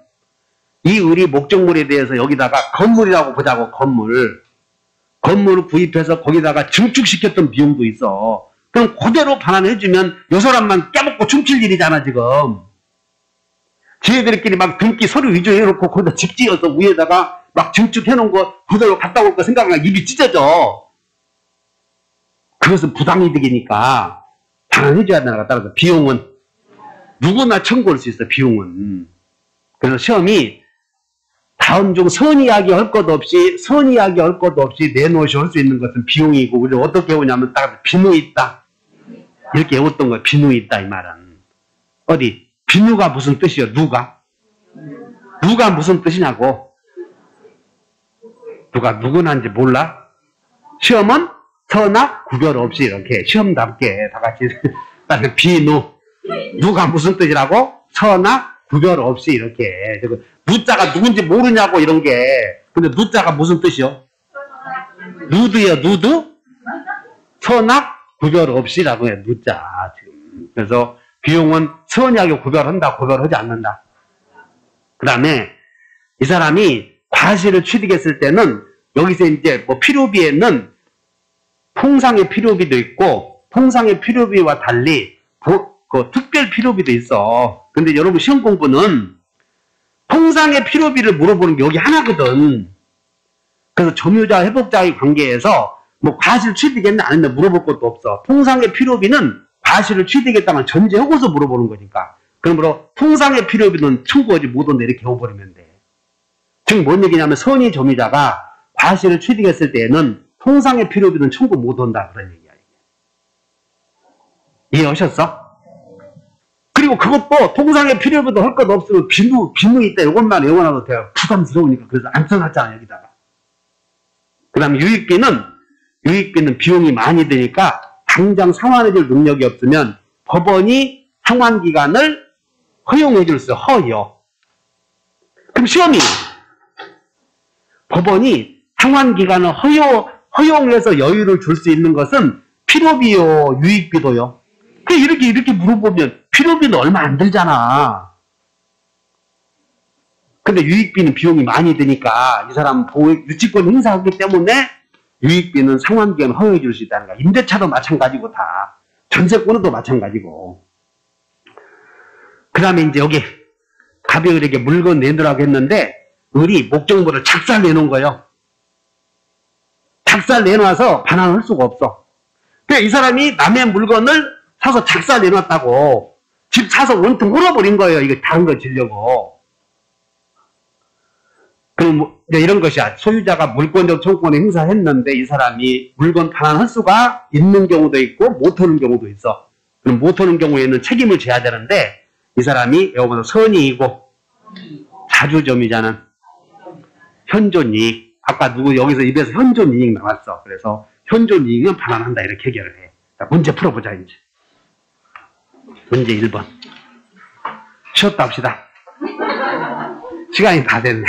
이 의리 목적물에 대해서 여기다가 건물이라고 보자고. 건물을 구입해서 거기다가 증축시켰던 비용도 있어. 그럼 그대로 반환해주면 요 사람만 깨먹고 춤출 일이잖아 지금. 지네들끼리 막 등기 서류 위조해놓고 거기다 집 지어서 위에다가 막 증축해놓은 거 그대로 갔다 올 거 생각하면 입이 찢어져. 그것은 부당이득이니까 반환해줘야 되나 따라서 비용은 누구나 청구할 수 있어. 비용은. 그래서 시험이 다음 중 선이야기 할 것 없이 내놓으셔 할 수 있는 것은 비용이고 우리가 어떻게 오냐면 딱 비누 있다 이렇게 외웠던 거야. 비누 있다 이 말은. 어디 비누가 무슨 뜻이요? 누가 무슨 뜻이냐고. 누가 누구난지 몰라? 시험은 선악 구별 없이 이렇게 시험답게 다 같이 비누 누가 무슨 뜻이라고? 선악 구별 없이 이렇게. 누자가 누군지 모르냐고 이런 게. 근데 누자가 무슨 뜻이요? 누드요. 누드? 선악 구별 없이라고 해. 누자 지금. 그래서 비용은 선의하게 구별한다. 구별하지 않는다. 그 다음에 이 사람이 과실을 취득했을 때는 여기서 이제 뭐 필요비에는 통상의 필요비도 있고 통상의 필요비와 달리 그 특별 필요비도 있어. 근데 여러분 시험 공부는 통상의 필요비를 물어보는 게 여기 하나거든. 그래서 점유자 회복자의 관계에서 뭐 과실 취득했나 안 했나 물어볼 것도 없어. 통상의 필요비는 과실을 취득했다면 전제하고서 물어보는 거니까. 그러므로 통상의 필요비는 청구하지 못한다 이렇게 해버리면 돼. 지금 뭔 얘기냐면 선의 점유자가 과실을 취득했을 때에는 통상의 필요비는 청구 못한다 그런 얘기야. 이해하셨어? 그리고 그것도 통상의 필요비도 할 것 없으면 비누 있다 이것만 외워놔도 돼요. 부담스러우니까. 그래서 안 써놨잖아 여기다가. 그 다음에 유익비는 비용이 많이 드니까 당장 상환해줄 능력이 없으면 법원이 상환기간을 허용해줄 수 있어요. 허용. 그럼 시험이 법원이 상환기간을 허용해서 여유를 줄 수 있는 것은 필요비요 유익비도요. 이렇게 물어보면 필요비는 얼마 안 들잖아. 근데 유익비는 비용이 많이 드니까 이 사람 유치권 행사하기 때문에 유익비는 상환기간 허용해 줄 수 있다는 거야. 임대차도 마찬가지고 다. 전세권도 마찬가지고. 그 다음에 이제 여기 가벼울에게 물건 내놓으라고 했는데 을이 목적물을 작살 내놓은 거예요. 작살 내놔서 반환할 수가 없어. 그러니까 이 사람이 남의 물건을 사서 작살 내놨다고 집 사서 원통 홀어버린 거예요. 이거 다른 거 지려고. 그럼 이런 것이야. 소유자가 물권적 청구권을 행사했는데 이 사람이 물건 반환할 수가 있는 경우도 있고 못하는 경우도 있어. 그럼 못하는 경우에는 책임을 져야 되는데 이 사람이 여기서 선이익이고 자주점유자는 현존이익. 아까 여기서 입에서 현존이익 나왔어. 그래서 현존이익은 반환한다 이렇게 해결을 해. 자, 문제 풀어보자 이제. 문제 1번. 쉬었다 합시다. 시간이 다 됐네.